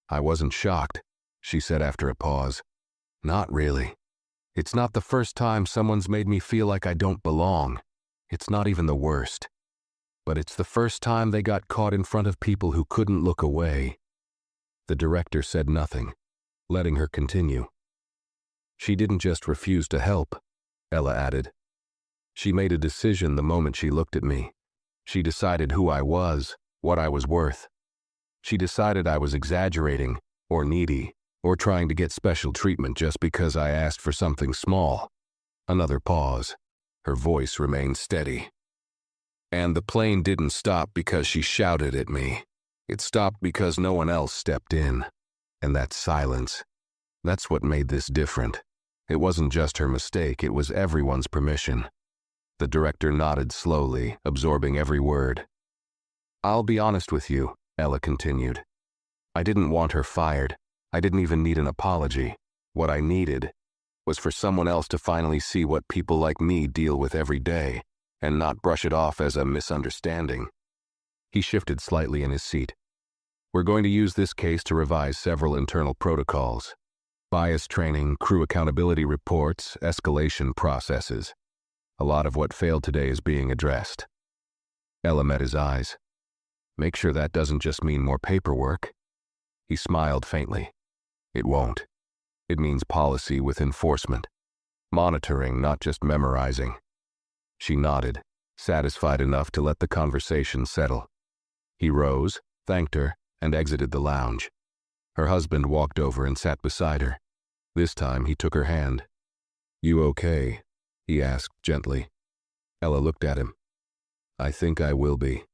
"I wasn't shocked," she said after a pause. "Not really. It's not the first time someone's made me feel like I don't belong. It's not even the worst. But it's the first time they got caught in front of people who couldn't look away." The director said nothing, letting her continue. "She didn't just refuse to help," Ella added. "She made a decision the moment she looked at me. She decided who I was, what I was worth. She decided I was exaggerating, or needy, or trying to get special treatment just because I asked for something small." Another pause. Her voice remained steady. "And the plane didn't stop because she shouted at me. It stopped because no one else stepped in. And that silence, that's what made this different. It wasn't just her mistake, it was everyone's permission." The director nodded slowly, absorbing every word. "I'll be honest with you," Ella continued. "I didn't want her fired. I didn't even need an apology. What I needed was for someone else to finally see what people like me deal with every day, and not brush it off as a misunderstanding." He shifted slightly in his seat. "We're going to use this case to revise several internal protocols. Bias training, crew accountability reports, escalation processes. A lot of what failed today is being addressed." Ella met his eyes. "Make sure that doesn't just mean more paperwork." He smiled faintly. "It won't. It means policy with enforcement. Monitoring, not just memorizing." She nodded, satisfied enough to let the conversation settle. He rose, thanked her, and exited the lounge. Her husband walked over and sat beside her. This time he took her hand. "You okay?" he asked gently. Ella looked at him. "I think I will be."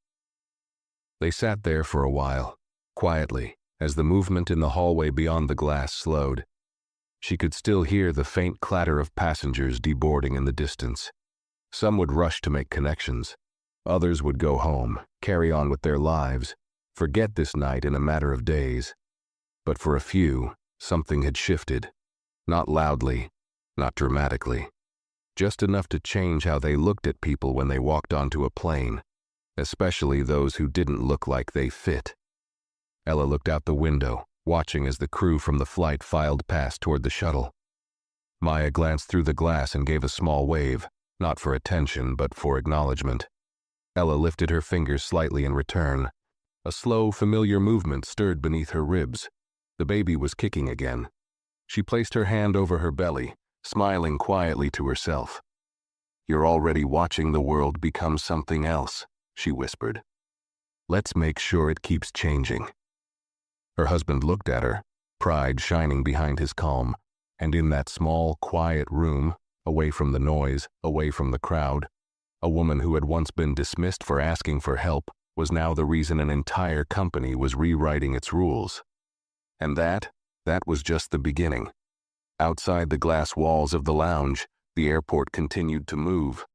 They sat there for a while, quietly, as the movement in the hallway beyond the glass slowed. She could still hear the faint clatter of passengers deboarding in the distance. Some would rush to make connections. Others would go home, carry on with their lives, forget this night in a matter of days. But for a few, something had shifted. Not loudly, not dramatically. Just enough to change how they looked at people when they walked onto a plane, especially those who didn't look like they fit. Ella looked out the window, watching as the crew from the flight filed past toward the shuttle. Maya glanced through the glass and gave a small wave, not for attention but for acknowledgement. Ella lifted her fingers slightly in return. A slow, familiar movement stirred beneath her ribs. The baby was kicking again. She placed her hand over her belly, smiling quietly to herself. "You're already watching the world become something else," she whispered. "Let's make sure it keeps changing." Her husband looked at her, pride shining behind his calm, and in that small, quiet room, away from the noise, away from the crowd, a woman who had once been dismissed for asking for help was now the reason an entire company was rewriting its rules. And that was just the beginning. Outside the glass walls of the lounge, the airport continued to move.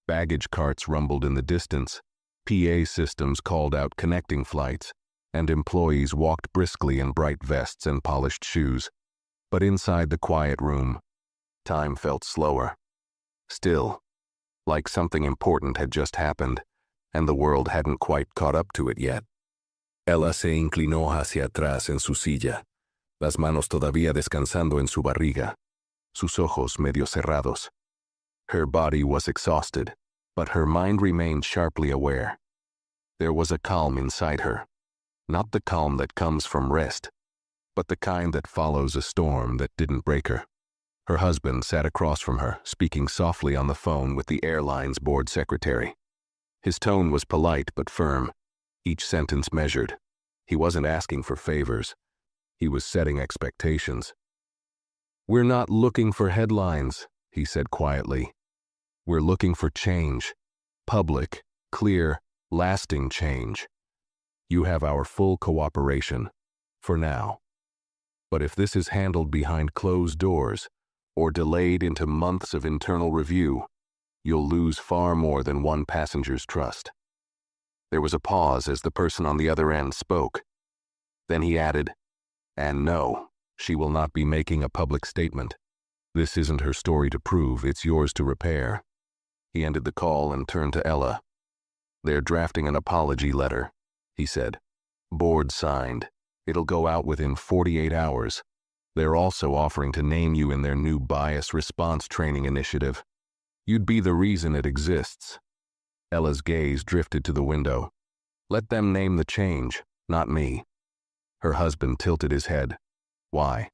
Baggage carts rumbled in the distance. PA systems called out connecting flights, and employees walked briskly in bright vests and polished shoes. But inside the quiet room, time felt slower. Still, like something important had just happened, and the world hadn't quite caught up to it yet. Ella se inclinó hacia atrás en su silla, las manos todavía descansando en su barriga, sus ojos medio cerrados. Her body was exhausted, but her mind remained sharply aware. There was a calm inside her, not the calm that comes from rest, but the kind that follows a storm that didn't break her. Her husband sat across from her, speaking softly on the phone with the airline's board secretary. His tone was polite but firm, each sentence measured. He wasn't asking for favors. He was setting expectations. "We're not looking for headlines," he said quietly. "We're looking for change. Public, clear, lasting change. You have our full cooperation, for now. But if this is handled behind closed doors, or delayed into months of internal review, you'll lose far more than one passenger's trust." There was a pause as the person on the other end spoke. Then he added, "And no, she will not be making a public statement. This isn't her story to prove, it's yours to repair." He ended the call and turned to Ella. "They're drafting an apology letter," he said. "Board signed. It'll go out within 48 hours. They're also offering to name you in their new bias response training initiative. You'd be the reason it exists." Ella's gaze drifted to the window. "Let them name the change, not me." Her husband tilted his head. "Why?"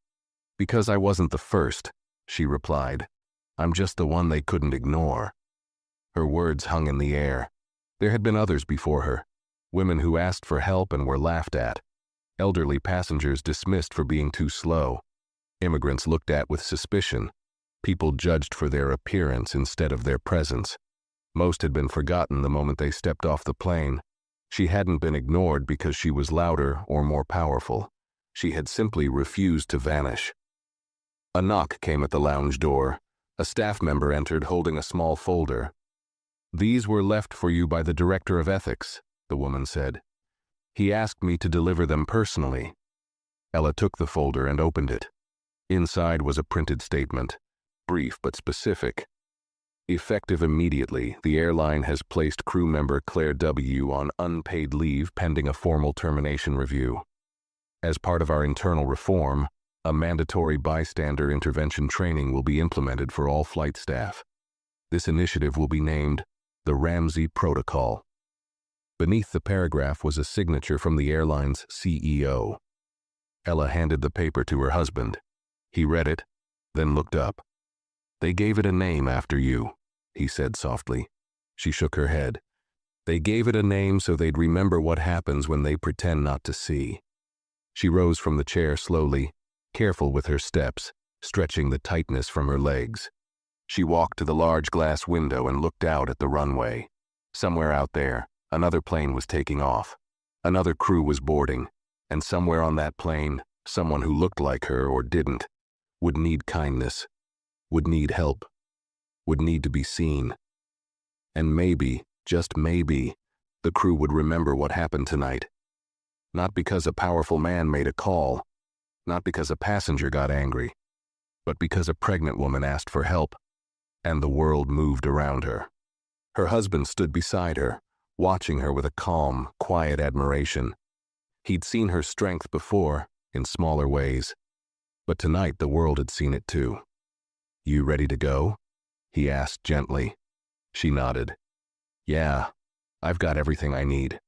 "Because I wasn't the first," she replied. "I'm just the one they couldn't ignore." Her words hung in the air. There had been others before her, women who asked for help and were laughed at, elderly passengers dismissed for being too slow, immigrants looked at with suspicion, people judged for their appearance instead of their presence. Most had been forgotten the moment they stepped off the plane. She hadn't been ignored because she was louder or more powerful. She had simply refused to vanish. A knock came at the lounge door. A staff member entered holding a small folder. "These were left for you by the Director of Ethics," the woman said. "He asked me to deliver them personally." Ella took the folder and opened it. Inside was a printed statement, brief but specific. "Effective immediately, the airline has placed crew member Claire W. on unpaid leave pending a formal termination review. As part of our internal reform, a mandatory bystander intervention training will be implemented for all flight staff. This initiative will be named the Ramsey Protocol." Beneath the paragraph was a signature from the airline's CEO. Ella handed the paper to her husband. He read it, then looked up. "They gave it a name after you," he said softly. She shook her head. "They gave it a name so they'd remember what happens when they pretend not to see." She rose from the chair slowly, careful with her steps, stretching the tightness from her legs. She walked to the large glass window and looked out at the runway. Somewhere out there, another plane was taking off. Another crew was boarding, and somewhere on that plane, someone who looked like her or didn't, would need kindness, would need help, would need to be seen. And maybe, just maybe, the crew would remember what happened tonight. Not because a powerful man made a call, not because a passenger got angry, but because a pregnant woman asked for help, and the world moved around her. Her husband stood beside her, watching her with a calm, quiet admiration. He'd seen her strength before, in smaller ways, but tonight the world had seen it too. "You ready to go?" he asked gently. She nodded. "Yeah, I've got everything I need."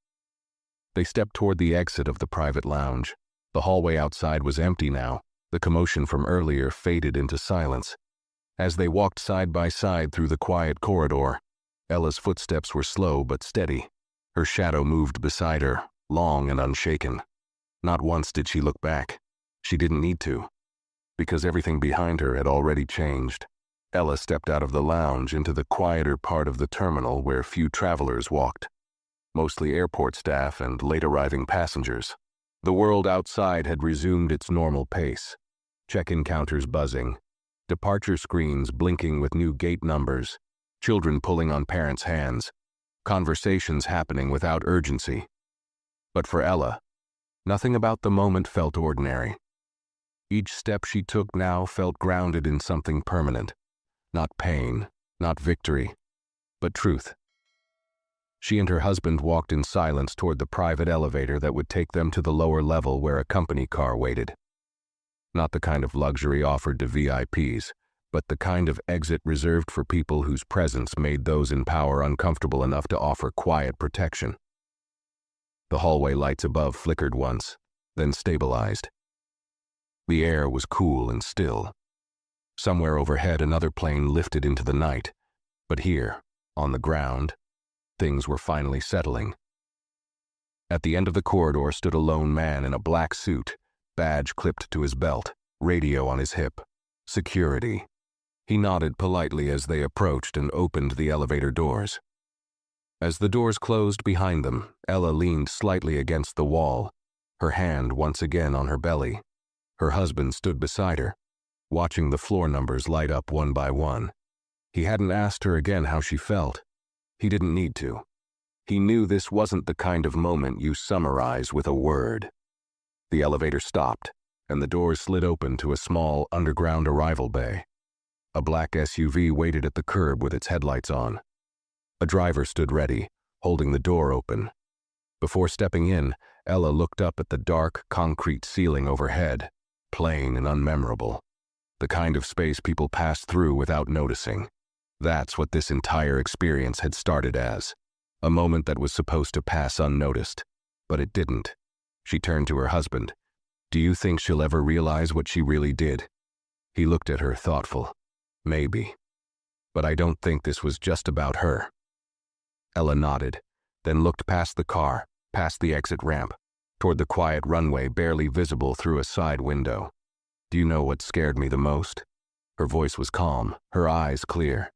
They stepped toward the exit of the private lounge. The hallway outside was empty now. The commotion from earlier faded into silence. As they walked side by side through the quiet corridor, Ella's footsteps were slow but steady. Her shadow moved beside her, long and unshaken. Not once did she look back. She didn't need to, because everything behind her had already changed. Ella stepped out of the lounge into the quieter part of the terminal where few travelers walked, mostly airport staff and late-arriving passengers. The world outside had resumed its normal pace. Check-in counters buzzing, departure screens blinking with new gate numbers, children pulling on parents' hands, conversations happening without urgency. But for Ella, nothing about the moment felt ordinary. Each step she took now felt grounded in something permanent. Not pain, not victory, but truth. She and her husband walked in silence toward the private elevator that would take them to the lower level where a company car waited. Not the kind of luxury offered to VIPs, but the kind of exit reserved for people whose presence made those in power uncomfortable enough to offer quiet protection. The hallway lights above flickered once, then stabilized. The air was cool and still. Somewhere overhead another plane lifted into the night, but here, on the ground, things were finally settling. At the end of the corridor stood a lone man in a black suit, badge clipped to his belt, radio on his hip. Security. He nodded politely as they approached and opened the elevator doors. As the doors closed behind them, Ella leaned slightly against the wall, her hand once again on her belly. Her husband stood beside her, watching the floor numbers light up one by one. He hadn't asked her again how she felt. He didn't need to. He knew this wasn't the kind of moment you summarize with a word. The elevator stopped, and the doors slid open to a small underground arrival bay. A black SUV waited at the curb with its headlights on. A driver stood ready, holding the door open. Before stepping in, Ella looked up at the dark, concrete ceiling overhead, plain and unmemorable. The kind of space people pass through without noticing. That's what this entire experience had started as. A moment that was supposed to pass unnoticed. But it didn't. She turned to her husband. "Do you think she'll ever realize what she really did?" He looked at her, thoughtful. "Maybe. But I don't think this was just about her." Ella nodded, then looked past the car, past the exit ramp, toward the quiet runway barely visible through a side window. "Do you know what scared me the most?" Her voice was calm, her eyes clear.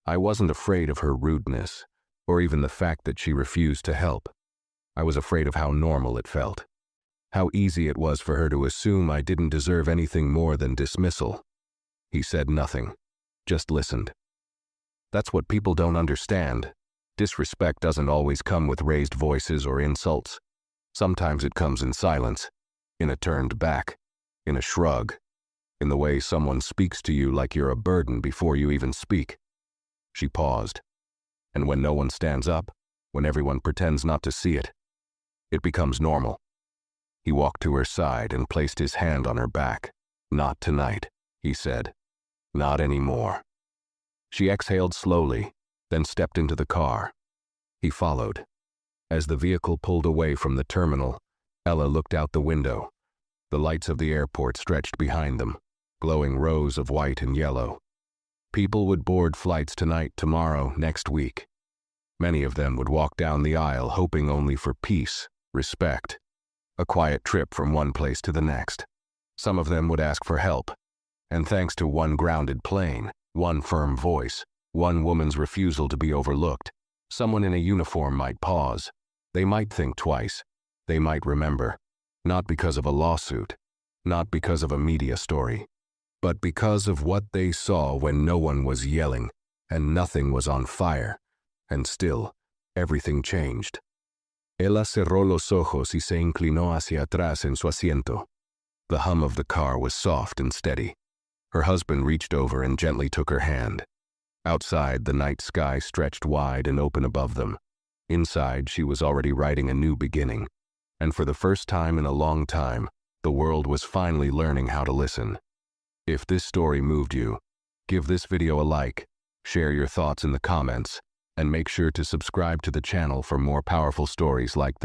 "I wasn't afraid of her rudeness, or even the fact that she refused to help. I was afraid of how normal it felt. How easy it was for her to assume I didn't deserve anything more than dismissal." He said nothing, just listened. That's what people don't understand. Disrespect doesn't always come with raised voices or insults. Sometimes it comes in silence, in a turned back, in a shrug, in the way someone speaks to you like you're a burden before you even speak. She paused. And when no one stands up, when everyone pretends not to see it, it becomes normal. He walked to her side and placed his hand on her back. "Not tonight," he said. "Not anymore." She exhaled slowly, then stepped into the car. He followed. As the vehicle pulled away from the terminal, Ella looked out the window. The lights of the airport stretched behind them, glowing rows of white and yellow. People would board flights tonight, tomorrow, next week. Many of them would walk down the aisle hoping only for peace, respect, a quiet trip from one place to the next. Some of them would ask for help. And thanks to one grounded plane, one firm voice, one woman's refusal to be overlooked, someone in a uniform might pause. They might think twice. They might remember. Not because of a lawsuit, not because of a media story, but because of what they saw when no one was yelling and nothing was on fire. And still, everything changed. Ella cerró los ojos y se inclinó hacia atrás en su asiento. The hum of the car was soft and steady. Her husband reached over and gently took her hand. Outside, the night sky stretched wide and open above them. Inside, she was already writing a new beginning. And for the first time in a long time, the world was finally learning how to listen. If this story moved you, give this video a like, share your thoughts in the comments, and make sure to subscribe to the channel for more powerful stories like this.